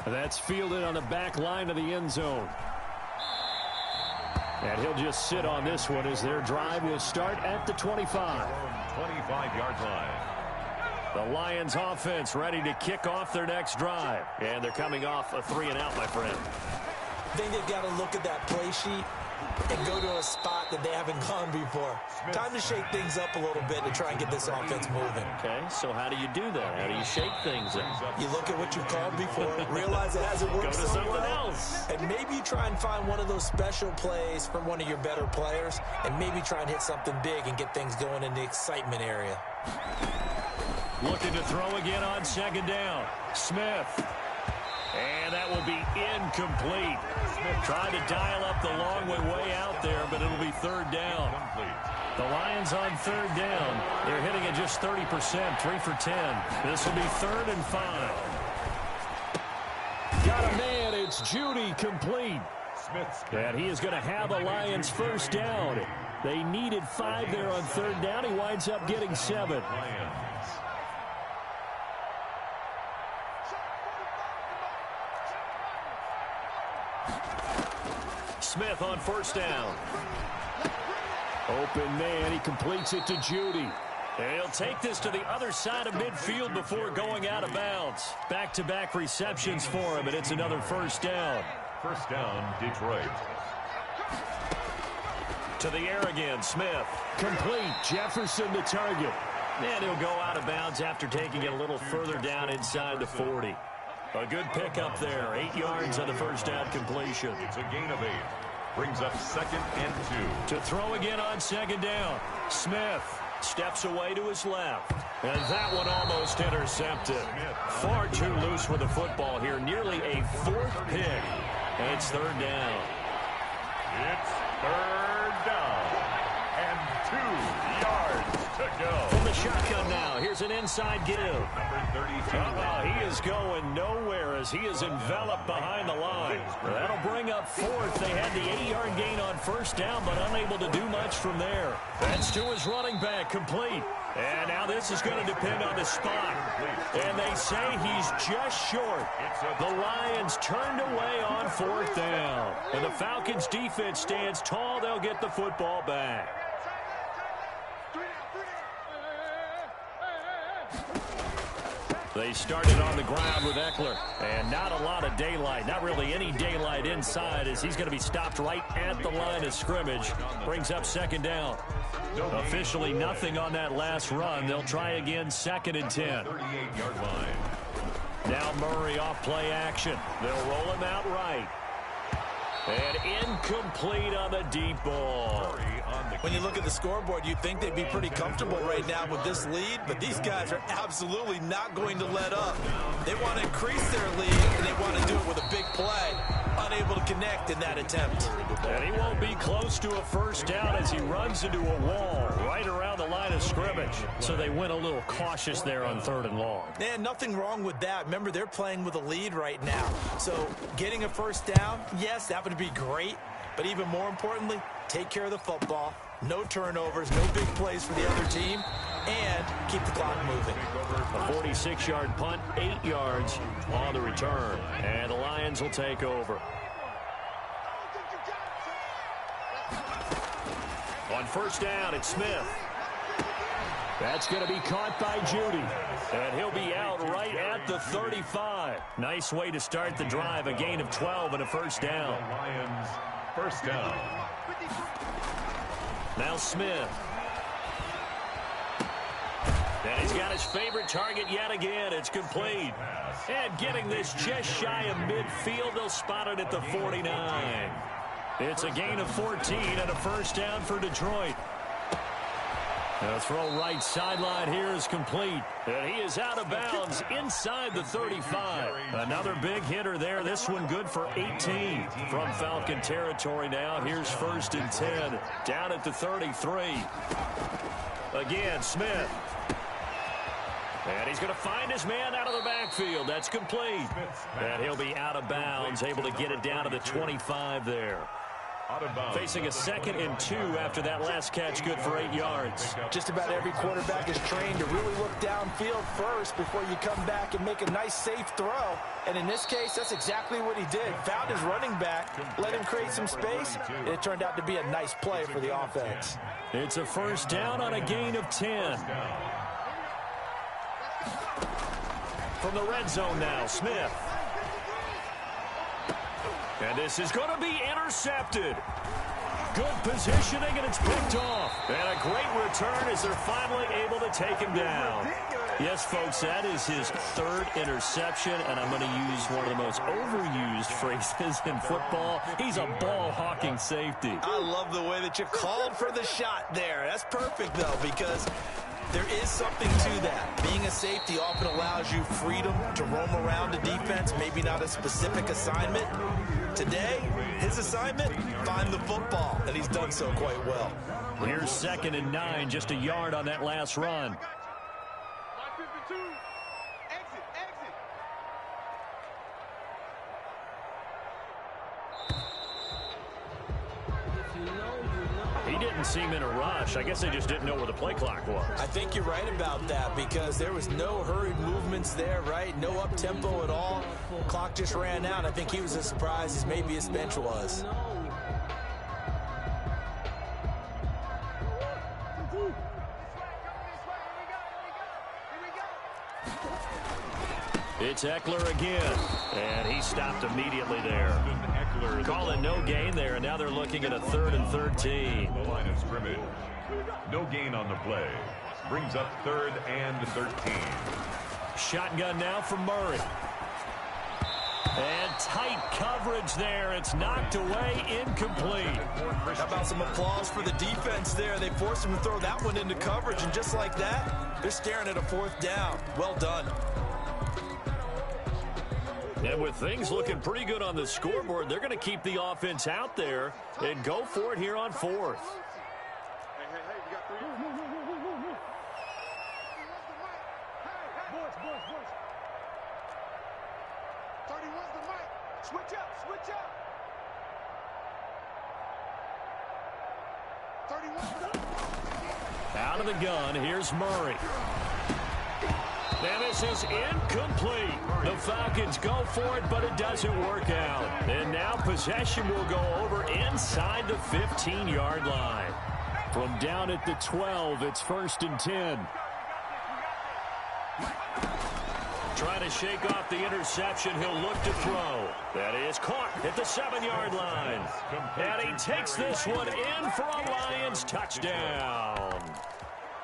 That's fielded on the back line of the end zone. And he'll just sit on this one as their drive will start at the 25. 25-yard line. The Lions offense ready to kick off their next drive. And they're coming off a 3-and-out, my friend. I think they've got to look at that play sheet and go to a spot that they haven't gone before. Time to shake things up a little bit to try and get this offense moving. Okay, so how do you do that? How do you shake things up? You look at what you've called before, realize it hasn't worked so well, else. and maybe you try and find one of those special plays from one of your better players, and maybe try and hit something big and get things going in the excitement area. Looking to throw again on 2nd down. Smith. And that will be incomplete. Trying to dial up the long way out there, but it'll be third down. The Lions on third down. They're hitting at just 30%, 3 for 10. This will be 3rd and 5. Got a man. It's Judy, complete. And he is going to have a Lions first down. They needed 5 there on third down. He winds up getting 7. Smith on first down. Open man. He completes it to Judy. And he'll take this to the other side of midfield before going out of bounds. Back-to-back receptions for him, and it's another first down. First down, Detroit. To the air again, Smith. Complete. Jefferson the target. And he'll go out of bounds after taking it a little further down inside the 40. A good pickup there. 8 yards on the first down completion. It's a gain of 8. Brings up 2nd and 2. To throw again on 2nd down. Smith steps away to his left. And that one almost intercepted. Far too loose with the football here. Nearly a 4th pick. And it's 3rd down. It's 3rd down. And 2 yards to go. From the shotgun now. Here's an inside give. Number 32. He is going nowhere as he is enveloped behind the line. That'll bring up 4th. They had the 8-yard gain on first down, but unable to do much from there. That's to his running back, complete. And now this is going to depend on the spot. And they say he's just short. The Lions turned away on 4th down. And the Falcons defense stands tall. They'll get the football back. They started on the ground with Eckler, and not a lot of daylight, not really any daylight inside as he's going to be stopped right at the line of scrimmage. Brings up 2nd down. Officially nothing on that last run. They'll try again 2nd and 10. 38-yard line. Now Murray off play action. They'll roll him out right. And incomplete on the deep ball. When you look at the scoreboard, you'd think they'd be pretty comfortable right now with this lead, but these guys are absolutely not going to let up. They want to increase their lead, and they want to do it with a big play. Unable to connect in that attempt. And he won't be close to a first down as he runs into a wall right around the line of scrimmage. So they went a little cautious there on 3rd and long. And nothing wrong with that. Remember, they're playing with a lead right now. So getting a first down, yes, that would be great. But even more importantly, take care of the football. No turnovers, no big plays for the other team, and keep the clock moving. A 46-yard punt, 8 yards on the return. And the Lions will take over. On first down, it's Smith. That's going to be caught by Judy. And he'll be out right at the 35. Nice way to start the drive. A gain of 12 and a first down. Lions first down. Now Smith. And he's got his favorite target yet again. It's complete. And getting this just shy of midfield, they'll spot it at the 49. It's a gain of 14 and a first down for Detroit. The throw right sideline here is complete. And he is out of bounds inside the 35. Another big hitter there. This one good for 18 from Falcon territory now. Here's 1st and 10 down at the 33. Again, Smith. And he's going to find his man out of the backfield. That's complete. And he'll be out of bounds, able to get it down to the 25 there. Facing a 2nd and 2 after that last catch, good for 8 yards. Just about every quarterback is trained to really look downfield first before you come back and make a nice, safe throw. And in this case, that's exactly what he did. Found his running back, let him create some space, and it turned out to be a nice play for the offense. It's a first down on a gain of 10. From the red zone now, Smith. And this is going to be intercepted. Good positioning, and it's picked off. And a great return as they're finally able to take him down. Yes, folks, that is his 3rd interception, and I'm going to use one of the most overused phrases in football. He's a ball-hawking safety. I love the way that you called for the shot there. That's perfect, though, because There is something to that. Being a safety often allows you freedom to roam around the defense, maybe not a specific assignment. Today, his assignment, find the football, and he's done so quite well. Here's 2nd and 9, just a yard on that last run. He didn't seem in a rush. I guess they just didn't know where the play clock was. I think you're right about that because there was no hurried movements there, right? No up-tempo at all. Clock just ran out. I think he was as surprised as maybe his bench was. It's Eckler again, and he stopped immediately there. Calling no gain there, and now they're looking at a 3rd and 13. The line of scrimmage. No gain on the play. Brings up 3rd and 13. Shotgun now from Murray. And tight coverage there. It's knocked away, incomplete. How about some applause for the defense there? They forced him to throw that one into coverage, and just like that, they're staring at a 4th down. Well done. And with things looking pretty good on the scoreboard, they're going to keep the offense out there and go for it here on 4th. Hey, we got 3. Boys. 31's the mic. Switch up. 31. Out of the gun, here's Murray. And this is incomplete. The Falcons go for it, but it doesn't work out. And now possession will go over inside the 15-yard line. From down at the 12, it's 1st and 10. Trying to shake off the interception. He'll look to throw. That is caught at the 7-yard line. And he takes this one in for a Lions touchdown.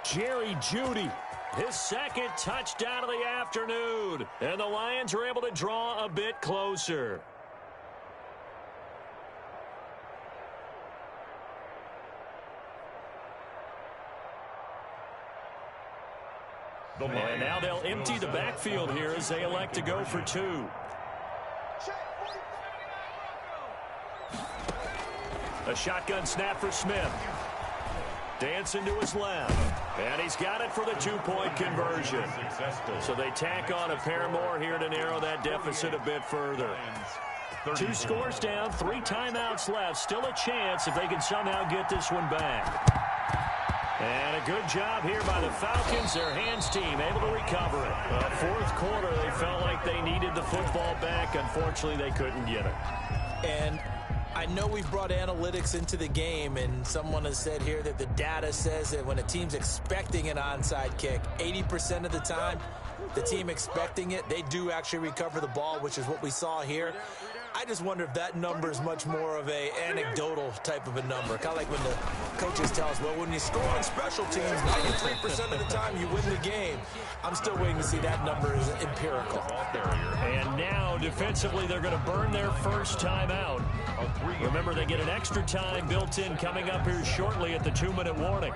Jerry Jeudy. His 2nd touchdown of the afternoon. And the Lions are able to draw a bit closer. And now they'll empty the backfield here as they elect to go for 2. A shotgun snap for Smith. Dancing to his left. And he's got it for the 2-point conversion. So they tack on a pair more here to narrow that deficit a bit further. 2 scores down, 3 timeouts left. Still a chance if they can somehow get this one back. And a good job here by the Falcons. Their hands team able to recover it. 4th quarter, they felt like they needed the football back. Unfortunately, they couldn't get it. And I know we've brought analytics into the game, and someone has said here that the data says that when a team's expecting an onside kick, 80% of the time, the team expecting it, they do actually recover the ball, which is what we saw here. I just wonder if that number is much more of a anecdotal type of a number. Kind of like when the coaches tell us, well, when you score on special teams, 93% of the time you win the game. I'm still waiting to see that number is empirical. And now, defensively, they're going to burn their first time out. Remember, they get an extra time built in coming up here shortly at the 2-minute warning.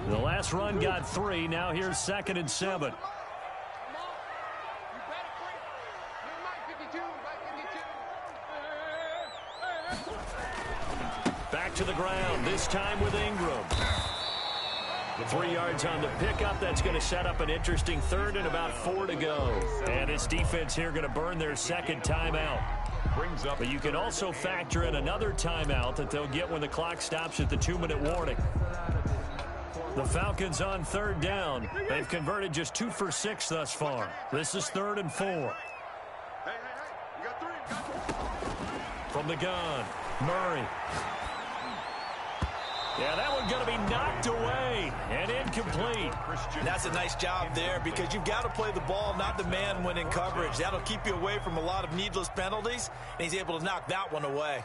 The last run got 3. Now here's 2nd and 7. Back to the ground, this time with Ingram. 3 yards on the pickup. That's going to set up an interesting 3rd and about 4 to go. And his defense here going to burn their 2nd timeout. But you can also factor in another timeout that they'll get when the clock stops at the 2-minute warning. The Falcons on 3rd down. They've converted just 2 for 6 thus far. This is 3rd and 4. Hey, you got 3. From the gun, Murray. Yeah, that one's going to be knocked away and incomplete. That's a nice job there because you've got to play the ball, not the man when in coverage. That'll keep you away from a lot of needless penalties, and he's able to knock that one away.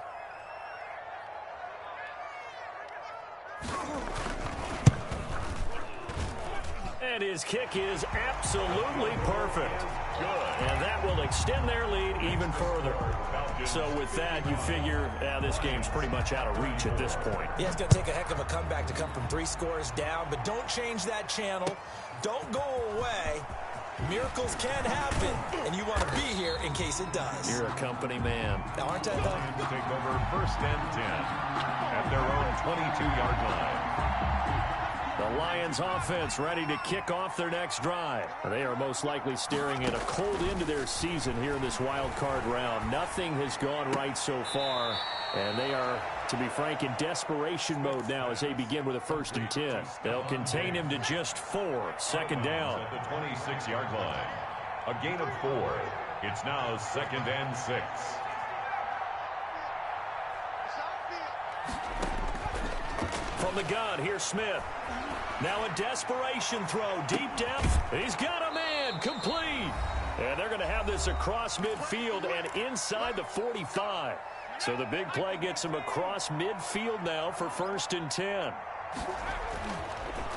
And his kick is absolutely perfect. Good. And that will extend their lead even further. So with that, you figure this game's pretty much out of reach at this point. Yeah, it's going to take a heck of a comeback to come from 3 scores down, but don't change that channel. Don't go away. Miracles can happen, and you want to be here in case it does. You're a company man. Now, aren't I, though? Lions take over 1st and 10 at their own 22-yard line. The Lions offense ready to kick off their next drive. They are most likely staring at a cold end to their season here in this wild card round. Nothing has gone right so far, and they are, to be frank, in desperation mode now as they begin with a 1st and 10. They'll contain him to just 4. 2nd down. At the 26-yard line. A gain of 4. It's now 2nd and 6. From the gun, here's Smith. Now a desperation throw deep down. He's got a man, complete. And they're going to have this across midfield and inside the 45. So the big play gets him across midfield now for 1st and 10.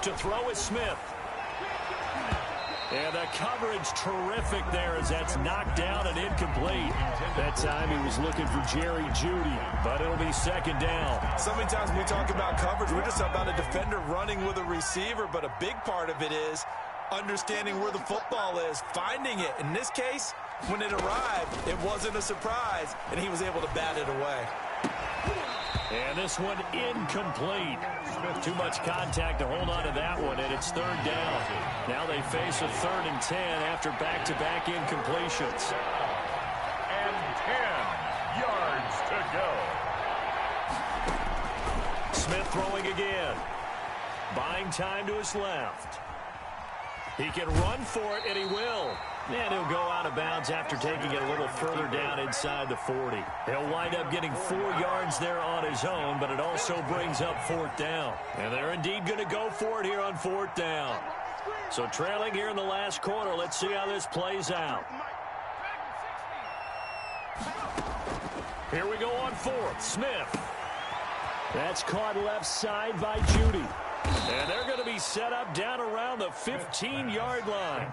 To throw is Smith. And the coverage terrific there as that's knocked down and incomplete. That time he was looking for Jerry Jeudy, but it'll be 2nd down. So many times when we talk about coverage, we're just about a defender running with a receiver, but a big part of it is understanding where the football is, finding it. In this case, when it arrived, it wasn't a surprise, and he was able to bat it away. And this one incomplete. Too much contact to hold on to that one, and it's 3rd down. Now they face a 3rd and 10 after back-to-back incompletions. And 10 yards to go. Smith throwing again. Buying time to his left. He can run for it, and he will. And he'll go out of bounds after taking it a little further down inside the 40. He'll wind up getting 4 yards there on his own, but it also brings up 4th down. And they're indeed going to go for it here on 4th down. So trailing here in the last quarter, let's see how this plays out. Here we go on 4th. Smith. That's caught left side by Jeudy. And they're going to be set up down around the 15-yard line.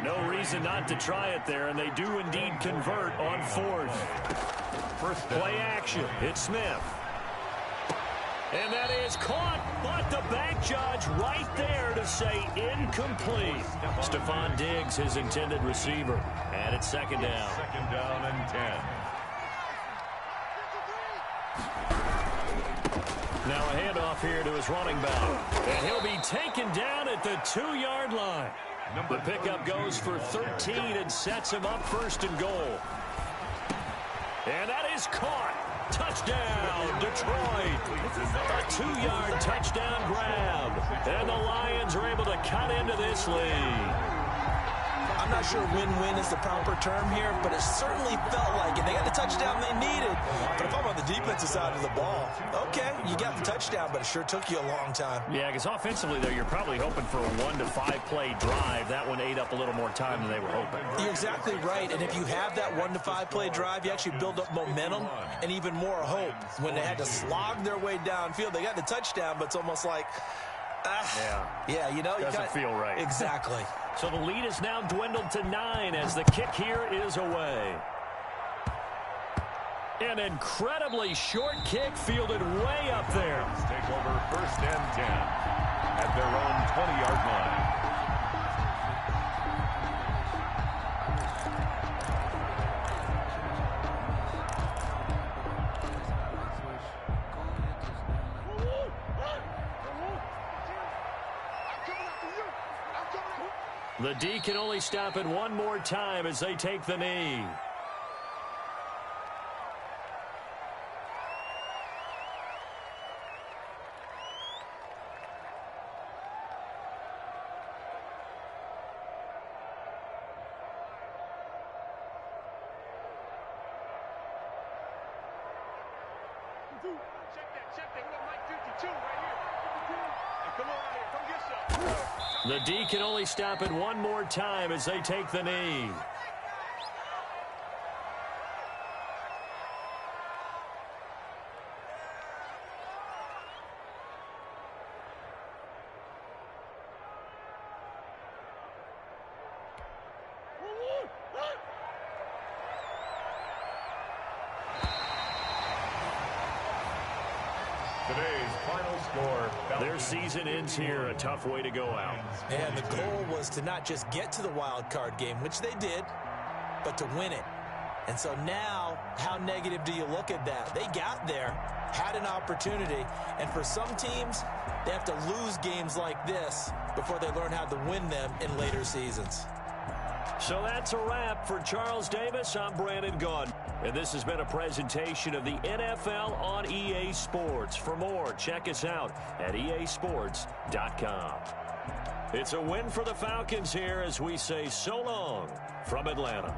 No reason not to try it there, and they do indeed convert on 4th. Play action. It's Smith. And that is caught, but the back judge right there to say incomplete. Stephon Diggs, his intended receiver. And it's 2nd down. 2nd down and 10. Now a handoff here to his running back. And he'll be taken down at the 2-yard line. The pickup goes for 13 and sets him up 1st and goal. And that is caught. Touchdown, Detroit. A 2-yard touchdown grab. And the Lions are able to cut into this lead. I'm not sure win-win is the proper term here, but it certainly felt like it. They got the touchdown they needed. But if I'm on the defensive side of the ball, okay, you got the touchdown, but it sure took you a long time. Yeah, because offensively, though, you're probably hoping for a 1 to 5 play drive. That one ate up a little more time than they were hoping. You're exactly right, and if you have that 1 to 5 play drive, you actually build up momentum and even more hope. When they had to slog their way downfield, they got the touchdown, but it's almost like, yeah, you know, doesn't feel right. Exactly. So the lead is now dwindled to 9 as the kick here is away. An incredibly short kick fielded way up there. Take over 1st and 10 at their own 20-yard line. The D can only stop it one more time as they take the knee. Check that. We got Mike 52 right here. Hey, come on out here. Come get some. The D can only stop it one more time as they take the knee. Today's final score. Their season ends here. A tough way to go out. And the goal was to not just get to the wild card game, which they did, but to win it. And so now, how negative do you look at that? They got there, had an opportunity, and for some teams, they have to lose games like this before they learn how to win them in later seasons. So that's a wrap for Charles Davis. I'm Brandon Gaudin. And this has been a presentation of the NFL on EA Sports. For more, check us out at easports.com. It's a win for the Falcons here as we say so long from Atlanta.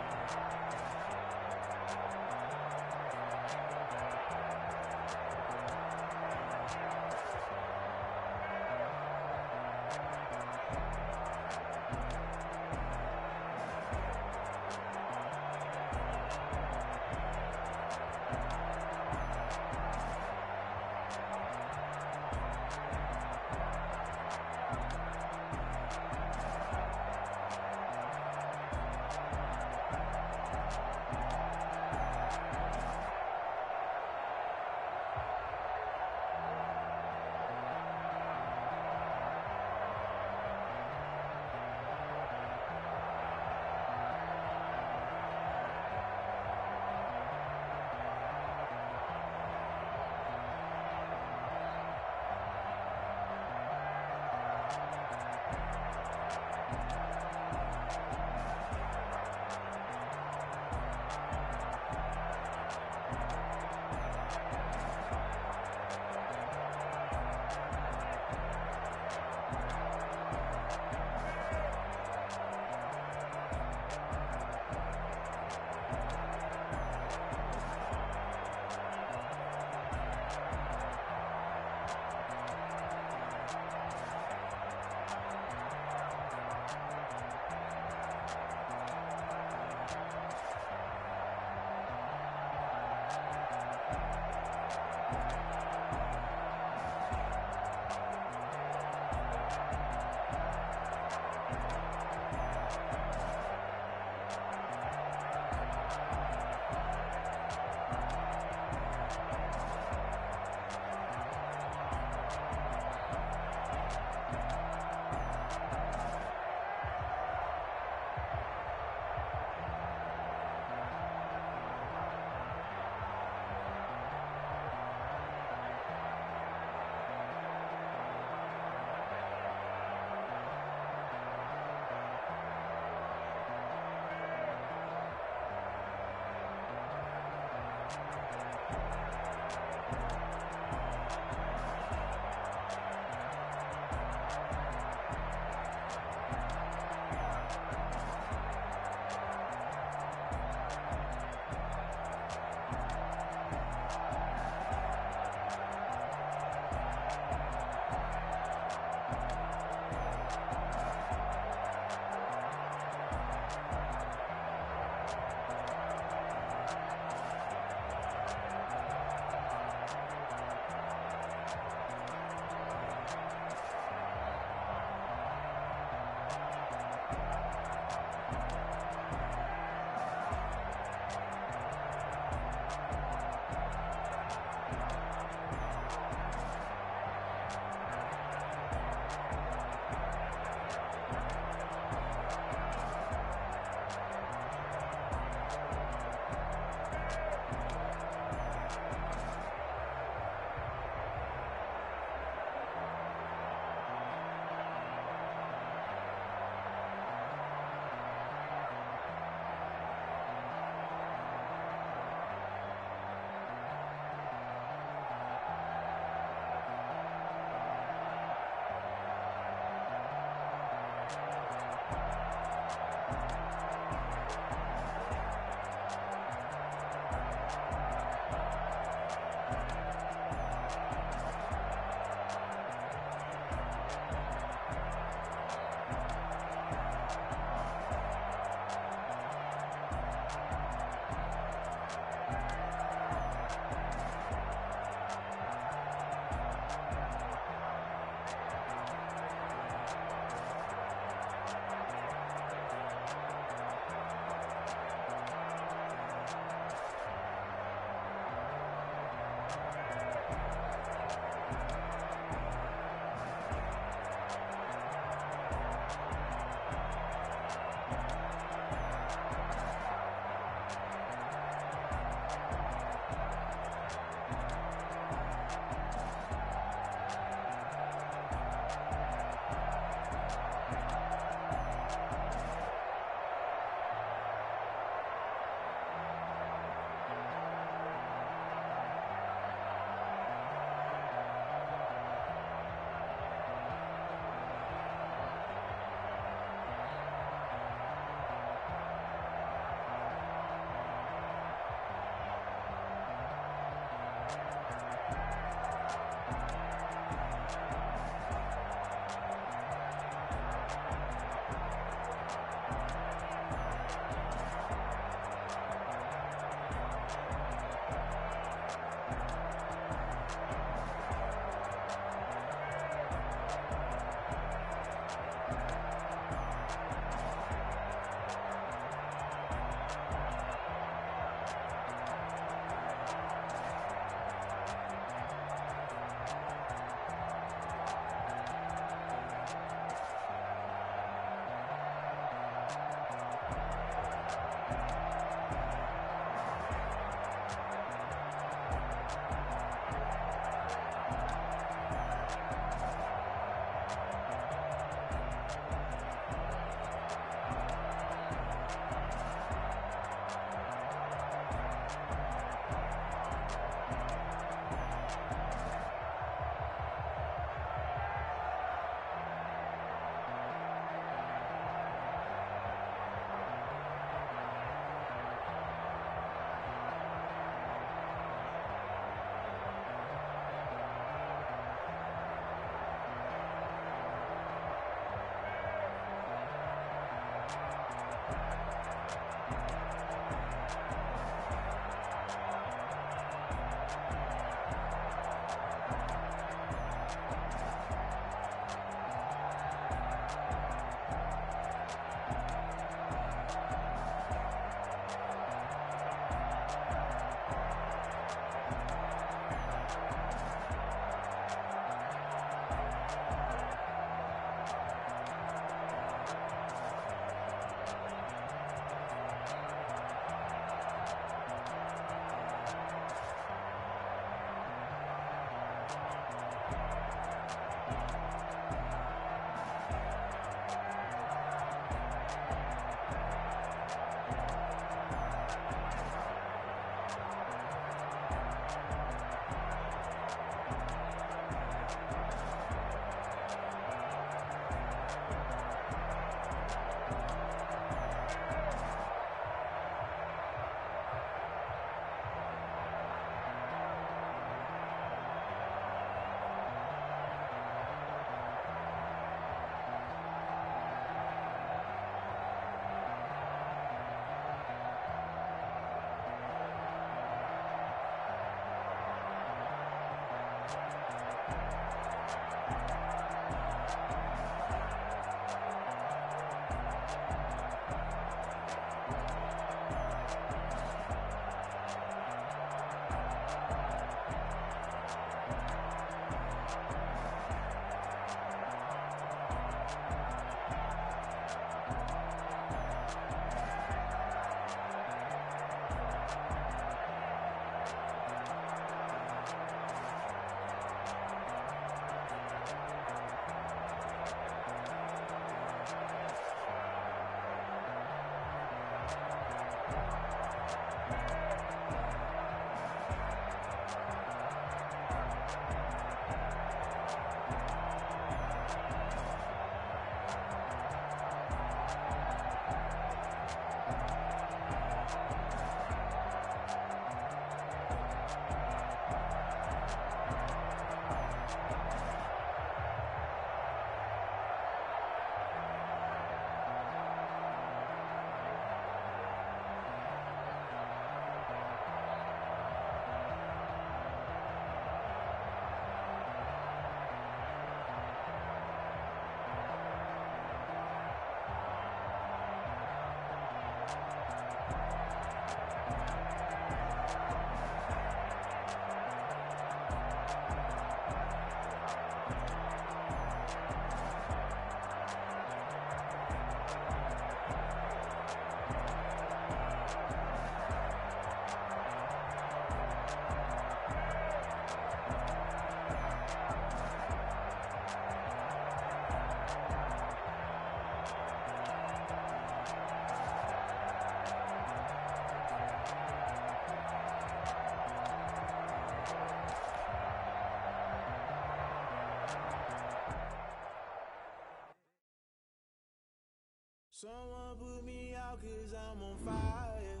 Someone put me out 'cause I'm on fire.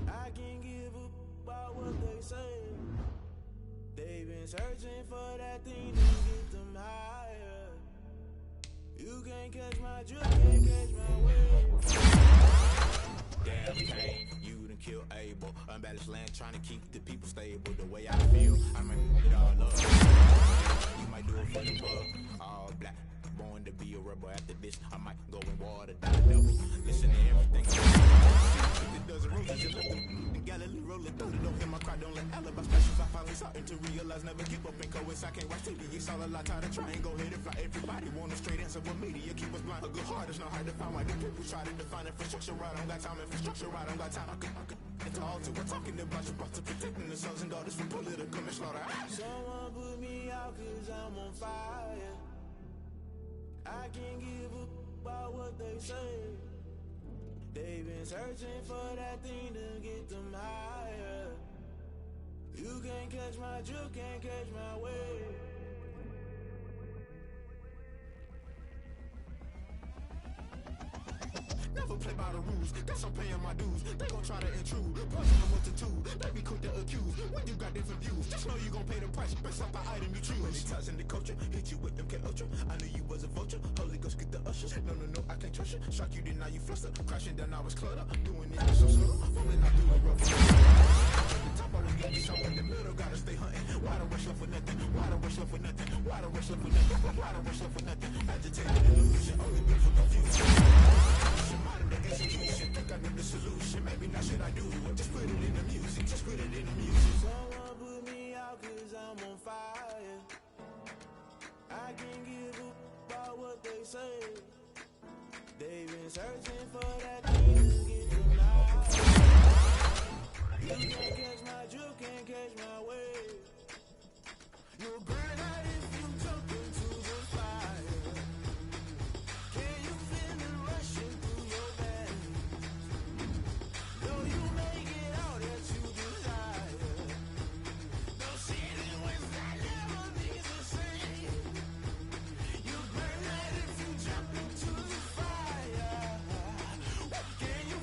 I can't give up about what they say. They've been searching for that thing to get them higher. You can't catch my drift, can't catch my wave. Damn Kane, you done killed Abel. Unbalanced land, trying to keep the people stable. The way I feel, I might it all up. You might do it for the bug. All black, born to be a rebel. After this, I might go and water down the double. Listen to everything. It doesn't roll, just let the Galilee roll it. Don't hear my cry, don't let alibi specials. I finally starting to realize, never give up in co-eds. I can't watch TV, it's all a lot. Tired of trying, go ahead and fly. Everybody want a straight answer, but media keep us blind. A good heart is not hard to find. Why the people try to define infrastructure right? I don't got time, infrastructure right? I don't got time. I could it's all to we're talking about your to protecting the sons and daughters from political manslaughter. Someone put me out 'cause I'm on fire. I can't give up about what they say. They've been searching for that thing to get them higher. You can't catch my drift, can't catch my wave. Never play by the rules, guess I'm paying my dues. They gon' try to intrude, personal multitude. They be quick to accuse, when you got different views. Just know you gon' pay the price, based off the item you choose. Many times in the culture, hit you with MK Ultra. I knew you was a vulture, Holy Ghost get the ushers. No, I can't trust you. Shock you, then now you fluster. Crashing down, I was cluttered. Doing it so subtle, falling out through the rough. The top always get me show in the middle, gotta stay hunting. Why the rush left for nothing? Why the rush left for nothing? Why the rush left for nothing? Why the rush left for nothing? Agitated illusion, only been for confusion. Modern day execution, think I know the solution. Maybe not should I do it? Just put it in the music, just put it in the music. Someone put me out 'cause I'm on fire. I can't give up about what they say. They've been searching for that thing to get them high. You can't catch my drift, can't catch my wave. You'll burn out if you jump into the fire. Can you feel it rushing through your veins? Though you make it all that you desire. No ceiling when that never be the same. You burn out if you jump into the fire. What can you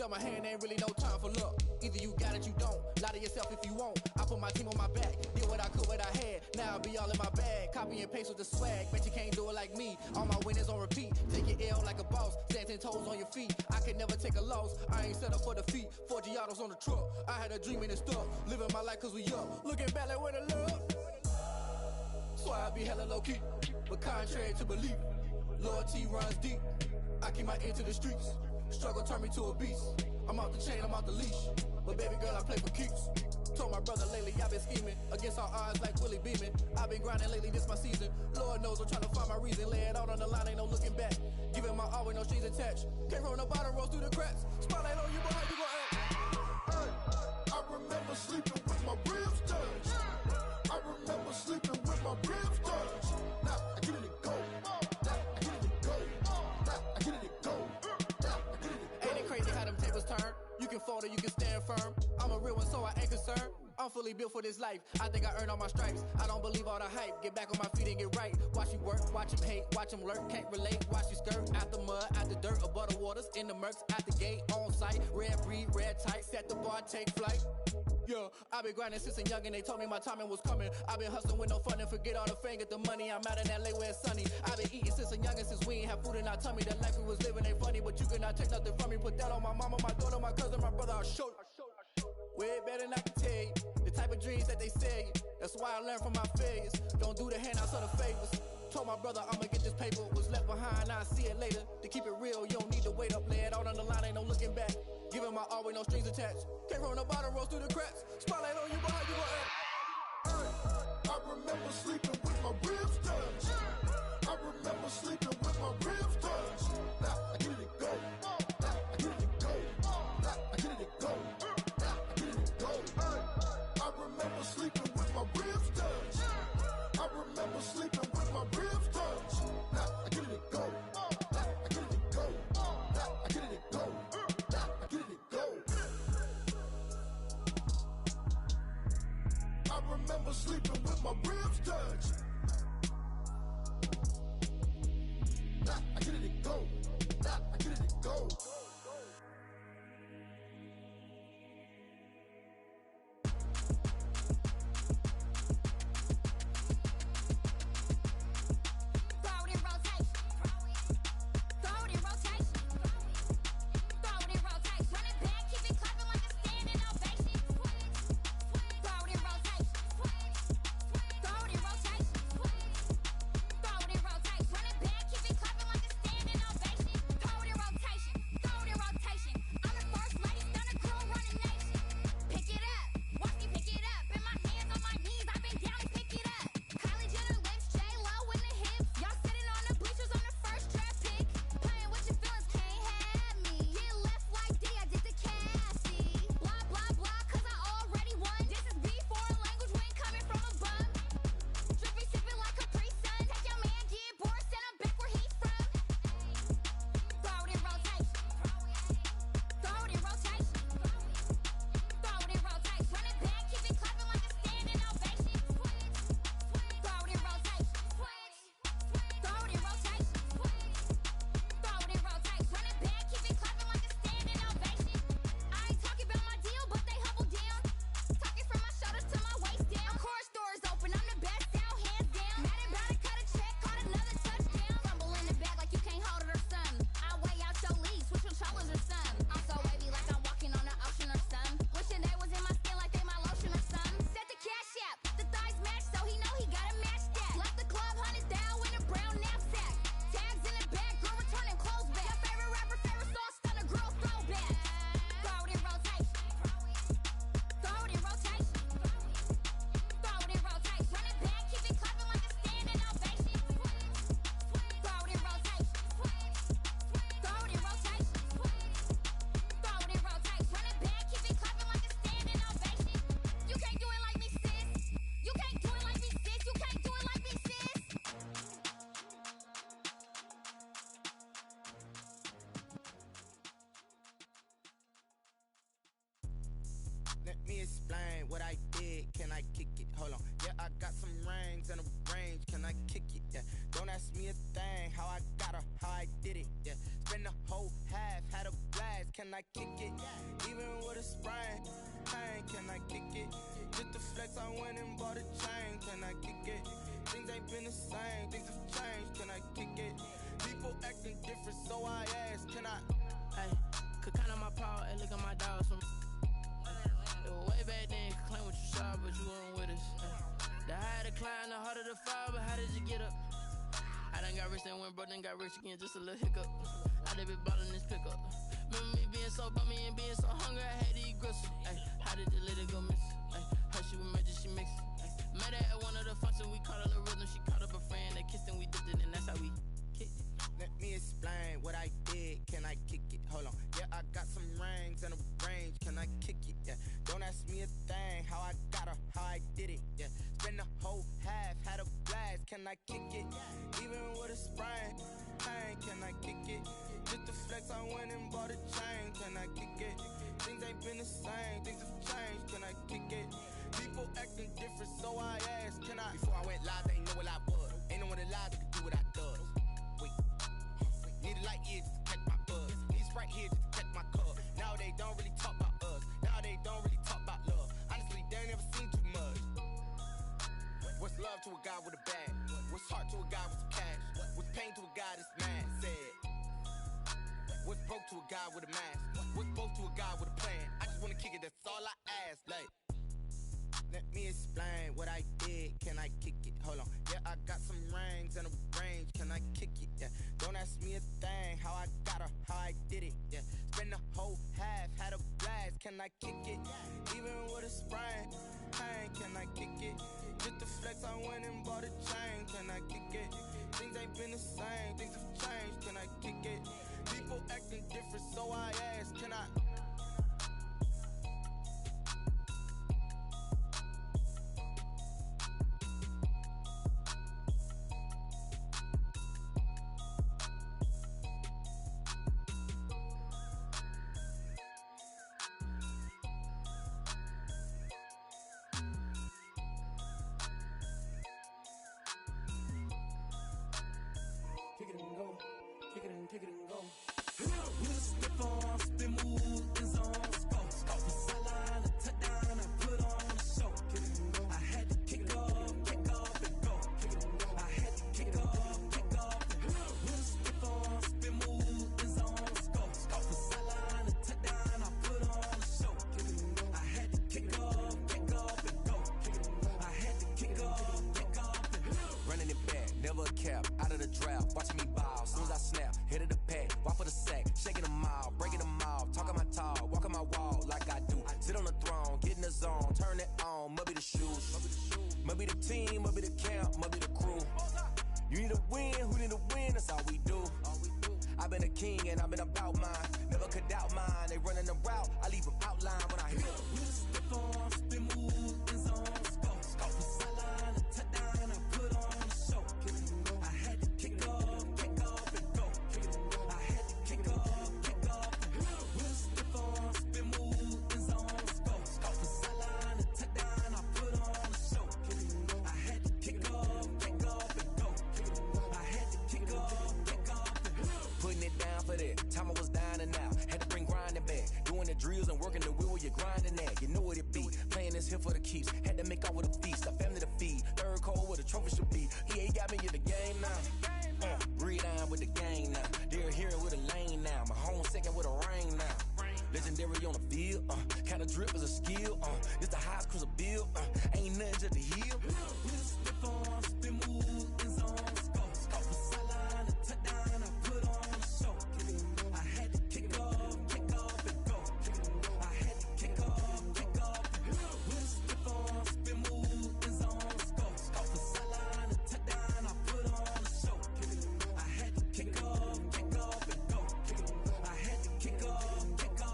dealt my hand, ain't really no time for luck. Either you got it, you don't. Lie to yourself if you won't. I put my team on my back, did what I could, what I had. Now I'll be all in my bag, copy and paste with the swag. Bet you can't do it like me. All my winners on repeat. Take your L like a boss, stand 10 toes on your feet. I can never take a loss. I ain't set up for defeat. 4 Giottos on the truck. I had a dream and it stuck. Living my life cause we up. Looking back like where the love. So I be hella low key, but contrary to belief, loyalty runs deep. I keep my ear to the streets. Struggle turned me to a beast. I'm out the chain, I'm out the leash. But baby girl, I play for keeps. Told my brother lately, I've been scheming against all odds like Willie Beeman. I've been grinding lately, this my season. Lord knows I'm trying to find my reason. Lay it out on the line, ain't no looking back. Giving my all with no strings attached. Came from the bottom, rose through the cracks. Spotlight on you, but how you gon' act? Hey, I remember sleeping with my ribs touched. I remember sleeping with my ribs touched. Now I get it to go. Now I get it to go. Now I get it to go. Now I get it to go. Ain't it crazy how them tables turn? You can fold or you can stand firm. I'm a real one, so I ain't concerned. I'm fully built for this life. I think I earned all my stripes. I don't believe all the hype. Get back on my feet and get right. Watch you work, watch him hate, watch him lurk. Can't relate, watch you skirt. Out the mud, out the dirt, above the waters, in the murks, out the gate, on site. Red breed, red tight, set the bar, take flight. Yeah, I been grinding since a youngin', they told me my timing was coming. I been hustling with no fun and forget all the fame, get the money. I'm out in LA where it's sunny. I been eating since a youngin', since we ain't have food in our tummy. The life we was living ain't funny, but you cannot take nothing from me. Put that on my mama, my daughter, my cousin, my brother, I'll show you. Way better than I can tell you. The type of dreams that they sell you. That's why I learned from my failures. Don't do the handouts or the favors. Told my brother I'ma get this paper. Was left behind, I'll see it later. To keep it real, you don't need to wait up. Lay it out on the line, ain't no looking back. Giving my all with no strings attached. Came from the bottom, rose through the cracks. Spotlight on you, but how you gon' act? Hey, I remember sleeping with my ribs touched. I remember sleeping with my ribs touched. Now I get it to go. Now I get it to go. Now I get it to go. Now I get it to go. Hey, I remember sleeping with my ribs touched. I remember sleeping with my ribs touched. Now I get it to go. Now I get it to go. Now I get it to go. Now I get it to go. I remember sleeping with my ribs touched. Now I get it to go. Now I get it to go. Let me explain what I did. did, can I kick it? Hold on, yeah, I got some rings and a range, can I kick it? Yeah, don't ask me a thing, how I got her, how I did it. Yeah, spend the whole half, had a blast, can I kick it? Even with a sprain, pain, can I kick it? Just the flex, I went and bought a chain, can I kick it? Things ain't been the same, things have changed, can I kick it? People acting different, so I ask, can I? Hey, could count on my power and look at my dogs from. It was way back then, could claim what you saw, but you weren't with us. The higher the climb, the harder the fall, but how did you get up? I done got rich, then went broke, then got rich again, just a little hiccup. I done been ballin' this pickup. Remember me being so bummy and being so hungry, I had to eat gristle. Ay, how did the lady go miss? Ay, her she was major, she mixed. Met her at one of the functions, we caught a little rhythm, she caught up a friend, they kissed and we dipped it, and that's how we kicked it. Let me explain what I did, can I kick it? Hold on, yeah, I got some rings and a range, can I kick it? Yeah, don't ask me a thing, how I got her, how I did it. Yeah, spend the whole half, had a blast, can I kick it? Even with a sprain, pain, can I kick it? Just the flex, I went and bought a chain, can I kick it? Things ain't been the same, things have changed, can I kick it? People acting different, so I asked, can I? Before I went live, they ain't know what I was. Ain't no one alive that could do what I does. Wait, need a light here just to catch my buzz. Need Sprite here just to catch my cup. Now they don't really talk about us. Now they don't really talk about love. Honestly, they ain't never seen too much. What's love to a guy with a bag? What's heart to a guy with some cash? What's pain to a guy that's mad? Said. What's broke to a guy with a mask? What's broke to a guy with a plan? I just wanna kick it, that's all I ask. Like, let me explain what I did, can I kick it? Hold on, yeah, I got some rings and a range, can I kick it? Yeah, don't ask me a thing, how I got her, how I did it. Yeah, spend the whole half, had a blast, can I kick it? Even with a sprain, pain, can I kick it? Just the flex, I went and bought a chain, can I kick it? Things ain't been the same, things have changed, can I kick it? People acting different, so I ask, can I? Kick it and go, kick it and kick it and go. We'll slip on, spin, move, and zone, go. Off the sideline, a touchdown, I put on a show. Kick it and go. I had to kick off and go. Kick it and go. I had to kick off and go. We'll slip on, spin, move, and zone, go. Off the sideline, a touchdown, I put on a show. Kick it and go. I had to kick off and go. Kick it and go. I had to kick off and go. Running it back, never a cap, out of the draft, watching me ball, soon as I snap, hit of the pack, walk for the sack, shaking them all, breaking them off, talking my talk, walking my wall like I do, sit on the throne, get in the zone, turn it on, must be the shoes, must be the team, must be the camp, must be the crew, you need a win, who need a win, that's all we do, I've been a king and I've been about mine, never could doubt mine, they running the route, I leave them outline when I hit them. We'll slip on, spin, move, and zone, go. Off the sideline, a touchdown, I put on a show. Kick it and go. I had to kick off and go. Kick it and go. I had to kick off and go. We'll slip on, spin, move, and zone, go. Off the sideline, a touchdown, I put on a show. Kick it and go. I had to kick off and go. Kick it and go. I had to kick off and go. Putting it down for that, time I was down and out, had to bring grinding back, doing the drills and working the wheel where you're grinding at, you know what it be, playing this here for the keeps, had to make off with a feast, a family to feed, third cold where the trophy should be, EA got me in the game now, breathe down with the game now, they're here with a lane now, my home second with a rain now, legendary on the field, kind of drip is a skill, it's the highest cruiser bill, ain't nothing just the hill. We'll slip on, spin, move, and zone, go. Off the sideline, a touchdown, I put on a show. Kick it and go. I had to kick off and go. Kick it and go. I had to kick off and go. We'll slip on, spin, move, and zone, go. Off the sideline, a touchdown, I put on a show. Kick it and go. I had to kick off and go. Kick it and go. I had to kick off and go.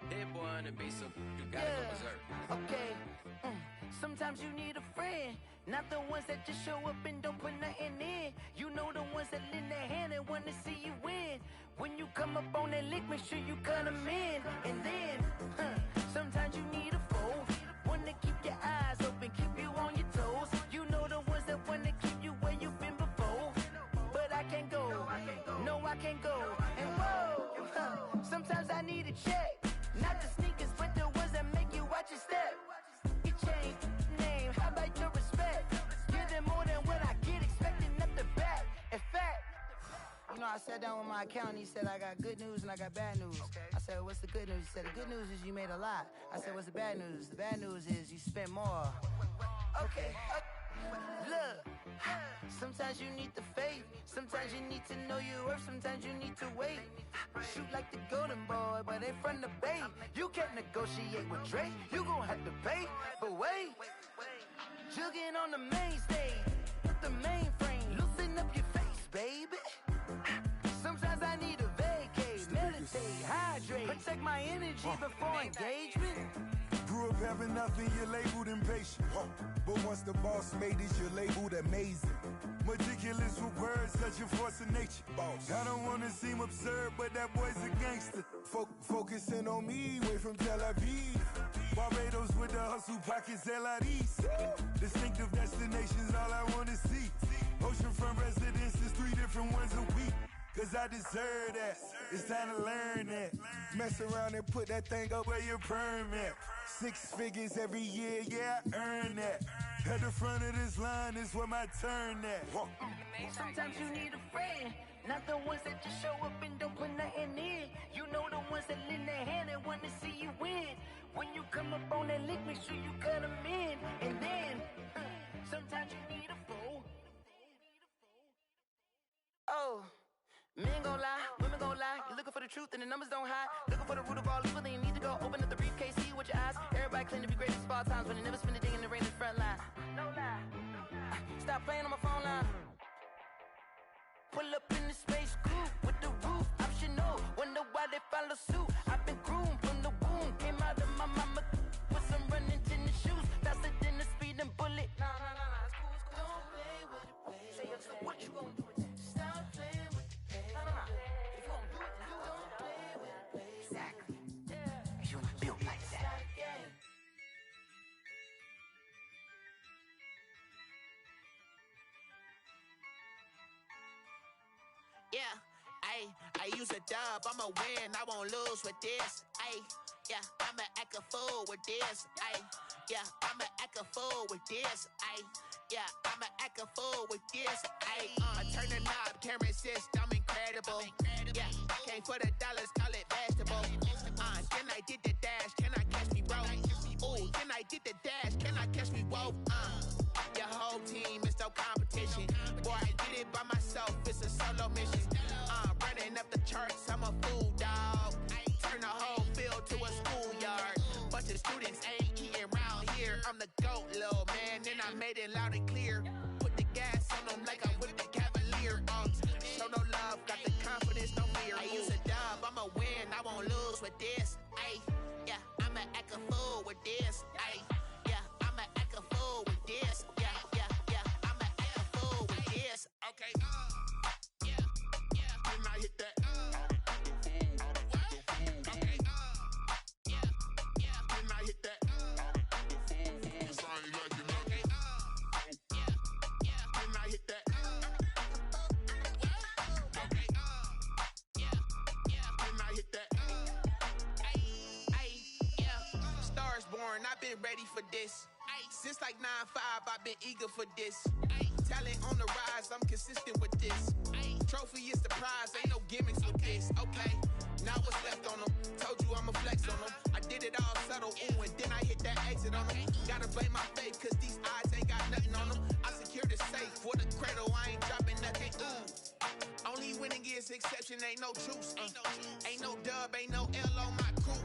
Hit boy on the beat, so you gotta go berserk. Okay. Sometimes you need a friend, not the ones that just show up and don't put nothing in. You know the ones that lend their hand and wanna see you win. When you come up on that lick, make sure you cut them in. And then, sometimes you need a foe, one to keep your eyes open, keep you on your toes. You know the ones that wanna keep you where you've been before. But I can't go, no I can't go. And whoa, sometimes I need a check, not the sneakers, but the ones that make you watch your step. You change name, how about your respect? Give them more than what I get, expecting up the back. In fact, you know, I sat down with my accountant, he said, I got good news and I got bad news. I said, what's the good news? He said, the good news is you made a lot. I said, what's the bad news? The bad news is you spent more. Okay, look, sometimes you need the faith, sometimes you need to know your worth, sometimes you need to wait. Shoot like the golden boy, but they from the bay. You can't negotiate with Drake, you gon' have to pay. But wait, jugging on the main stage, with the mainframe, loosen up your face, baby. Sometimes I need a vacate, meditate, hydrate, protect my energy before engagement. Grew up having nothing, you're labeled impatient. But once the boss made it, you're labeled amazing. Meticulous with words, such a force of nature. I don't wanna seem absurd, but that boy's a gangster. Focusing on me, way from Tel Aviv. Barbados with the hustle pockets, LIDs. Distinctive destinations, all I wanna see. Oceanfront residences, 3 different ones a week. Cause I deserve that, it's time to learn that. Mess around and put that thing up where your permit. 6 figures every year, yeah, I earn that. At the front of this line is where my turn at. Sometimes you need a friend, not the ones that just show up and don't put nothing in. You know the ones that lend their hand and want to see you win. When you come up on that lick, make sure you cut them in. And then, sometimes you need a foe. Oh. Men gon' lie, women gon' lie. You're looking for the truth and the numbers don't hide. Looking for the root of all evil, then you need to go open up the briefcase, see with your eyes. Everybody claim to be great at small times, but they never spend a day in the rain in the front line. No lie. Stop playing on my phone line. Pull up in the space coupe with the roof optional. Wonder why they follow suit. I've been groomed from the womb. Came out of my mama with some running tennis shoes. Faster than the speeding bullet. Nah, it's cool. Don't play with it, play. Say so what you gon' do? Stop playing with it. If you gon' do it, then don't play with it, play. Exactly. Yeah. You built like that. Yeah, I use a dub, I'ma win, I won't lose with this. Yeah, I'ma act a fool with this. Yeah, I'ma act a fool with this. Yeah, I'ma act a fool with this. I turn the knob, camera assist, I'm incredible. Yeah, came for the dollars, call it vegetable. Then I did the dash, can I catch me, bro? Ooh, then I did the dash, can I catch me, whoa? Your whole team is no competition. Boy, I did it by myself, it's a solo mission. Running up the charts, I'm a fool, dog. Turn the whole field to a schoolyard. Bunch of students ain't eating round here. I'm the GOAT, little man, and I made it loud and clear. Put the gas on them like I'm with the Cavalier. Show no love, got the confidence, no fear. I use a dub, I'ma win, I won't lose with this. Yeah, I'ma act a fool with this. Yeah, I'ma act a fool with this. Yeah, I'ma act a fool with this. Okay, yeah, then I hit that. Okay, yeah, then I hit that. Sorry, like you know. Okay, yeah, then I hit that. Okay, yeah, then I hit that. Yeah, Stars born, I've been ready for this. Since like 9-5, I've been eager for this. Talent on the rise, I'm consistent with this. Trophy is the prize, ain't no gimmicks with this. Okay, now what's left on them? Told you I'ma flex on them. I did it all subtle, ooh, and then I hit that exit on them. Gotta blame my faith, cause these eyes ain't got nothing on them. I secured the safe for the cradle, I ain't dropping nothing, ooh. Only winning is exception, ain't no truce. Ain't no dub, ain't no L on my crew.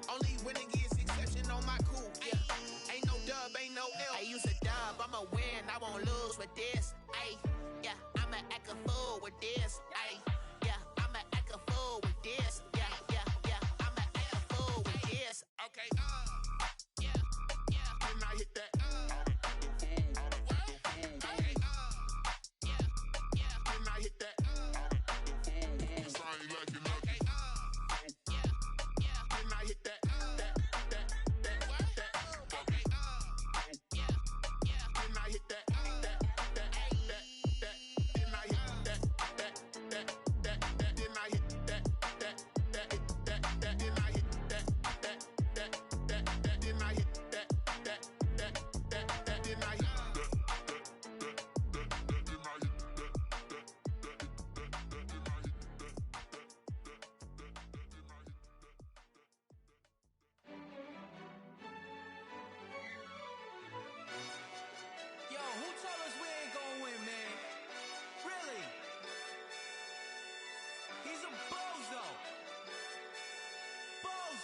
Only winning is exception on my crew. Yeah, ain't no dub, ain't no L. I use a dub, I'ma win, I won't lose with this. Yeah, I'ma act a fool with this. Yeah, I'ma act a fool with this. Yeah, I'ma act a fool with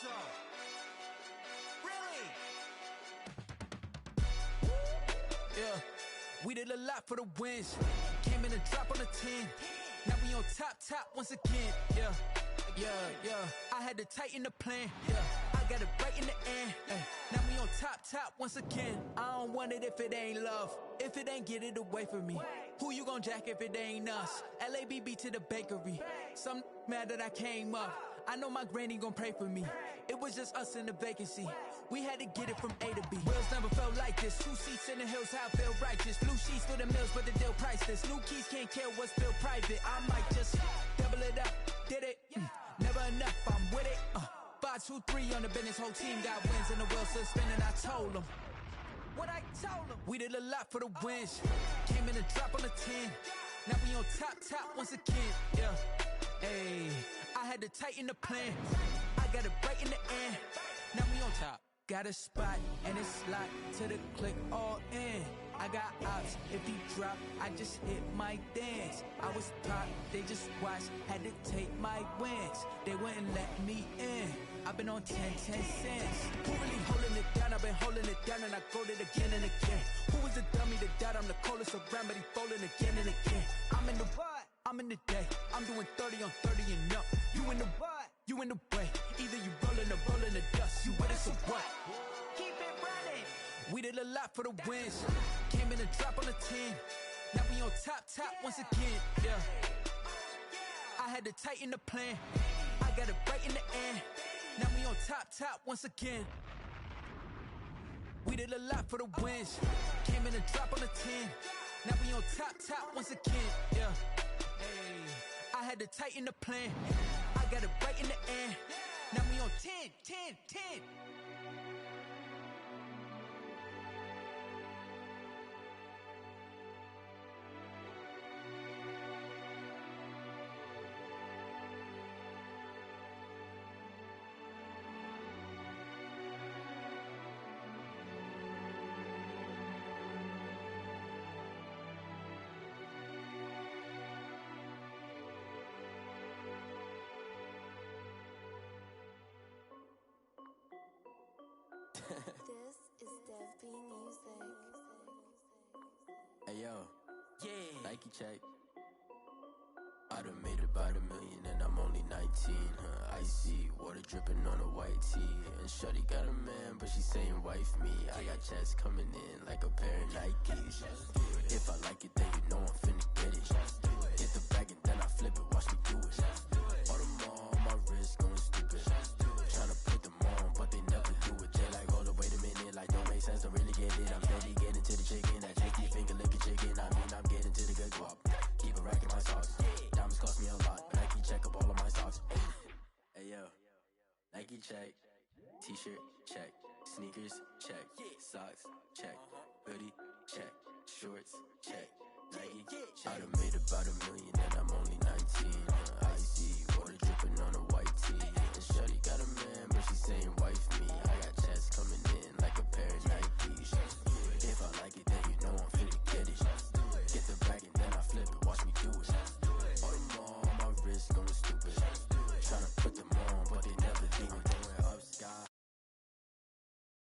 so. Really? Yeah, we did a lot for the wins. Came in a drop on a 10. Now we on top once again. Yeah. I had to tighten the plan. Yeah, I got it right in the end. Now we on top once again. I don't want it if it ain't love. If it ain't, get it away from me. Who you gon' jack if it ain't us? LABB to the bakery. Some mad that I came up. I know my granny gon' pray for me. It was just us in the vacancy. We had to get it from A to B. Wheels never felt like this. 2 seats in the hills, how I feel righteous. Blue sheets for the mills, but the deal priceless. New keys can't care what's still private. I might just double it up. Did it? Never enough, I'm with it. 5, 2, 3 on the business. Whole team got wins and the wheels still spinning. I told them what I told them. We did a lot for the wins. Came in a drop on a 10. Now we on top once again. Yeah. Hey, I had to tighten the plan. I got it right in the end. Now we on top. Got a spot and it's locked to the click all in. I got ops, if he drop, I just hit my dance. I was top, they just watched, had to take my wins. They wouldn't let me in. I've been on 10 cents. Who really holding it down? I've been holding it down and I go it again and again. Who was the dummy that doubt? I'm the coldest around, but he folding again and again. I'm in the what? I'm in the day. I'm doing 30 on 30 and up. You in the what? You in the way. Either you rolling or rolling the dust. You with us or what? Keep it running. We did a lot for the wins. Came in a drop on a 10. Now we on top once again. Yeah. I had to tighten the plan. I got it right in the end. Now we on top once again. We did a lot for the wins. Came in a drop on a 10. Now we on top once again. Yeah. Hey, I had to tighten the plan. I got it right in the end. Now we on 10. This is Dev B Music. Hey yo, yeah. Nike check. I done made about $1 million and I'm only 19. Icy water dripping on a white tee. And shorty got a man, but she saying wife me. I got checks coming in like a pair of Nikes. If I like it, then you know I'm finna get it. Get the bag and then I flip it. Watch me do it. All them on my wrist going stupid. Tryna put them on, but they never do it. They like, hold up, wait a minute, like don't make sense, don't really get it. I'm steady getting to the chicken, that tricky finger licking chicken. I mean, I'm getting to the good guap. Keep a rack in my socks. Diamonds cost me a lot. Nike check up all of my socks. Hey yo, Nike check. T-shirt check. Sneakers check. Socks check. Hoodie check. Shorts check. Nike. I done made about $1 million and I'm only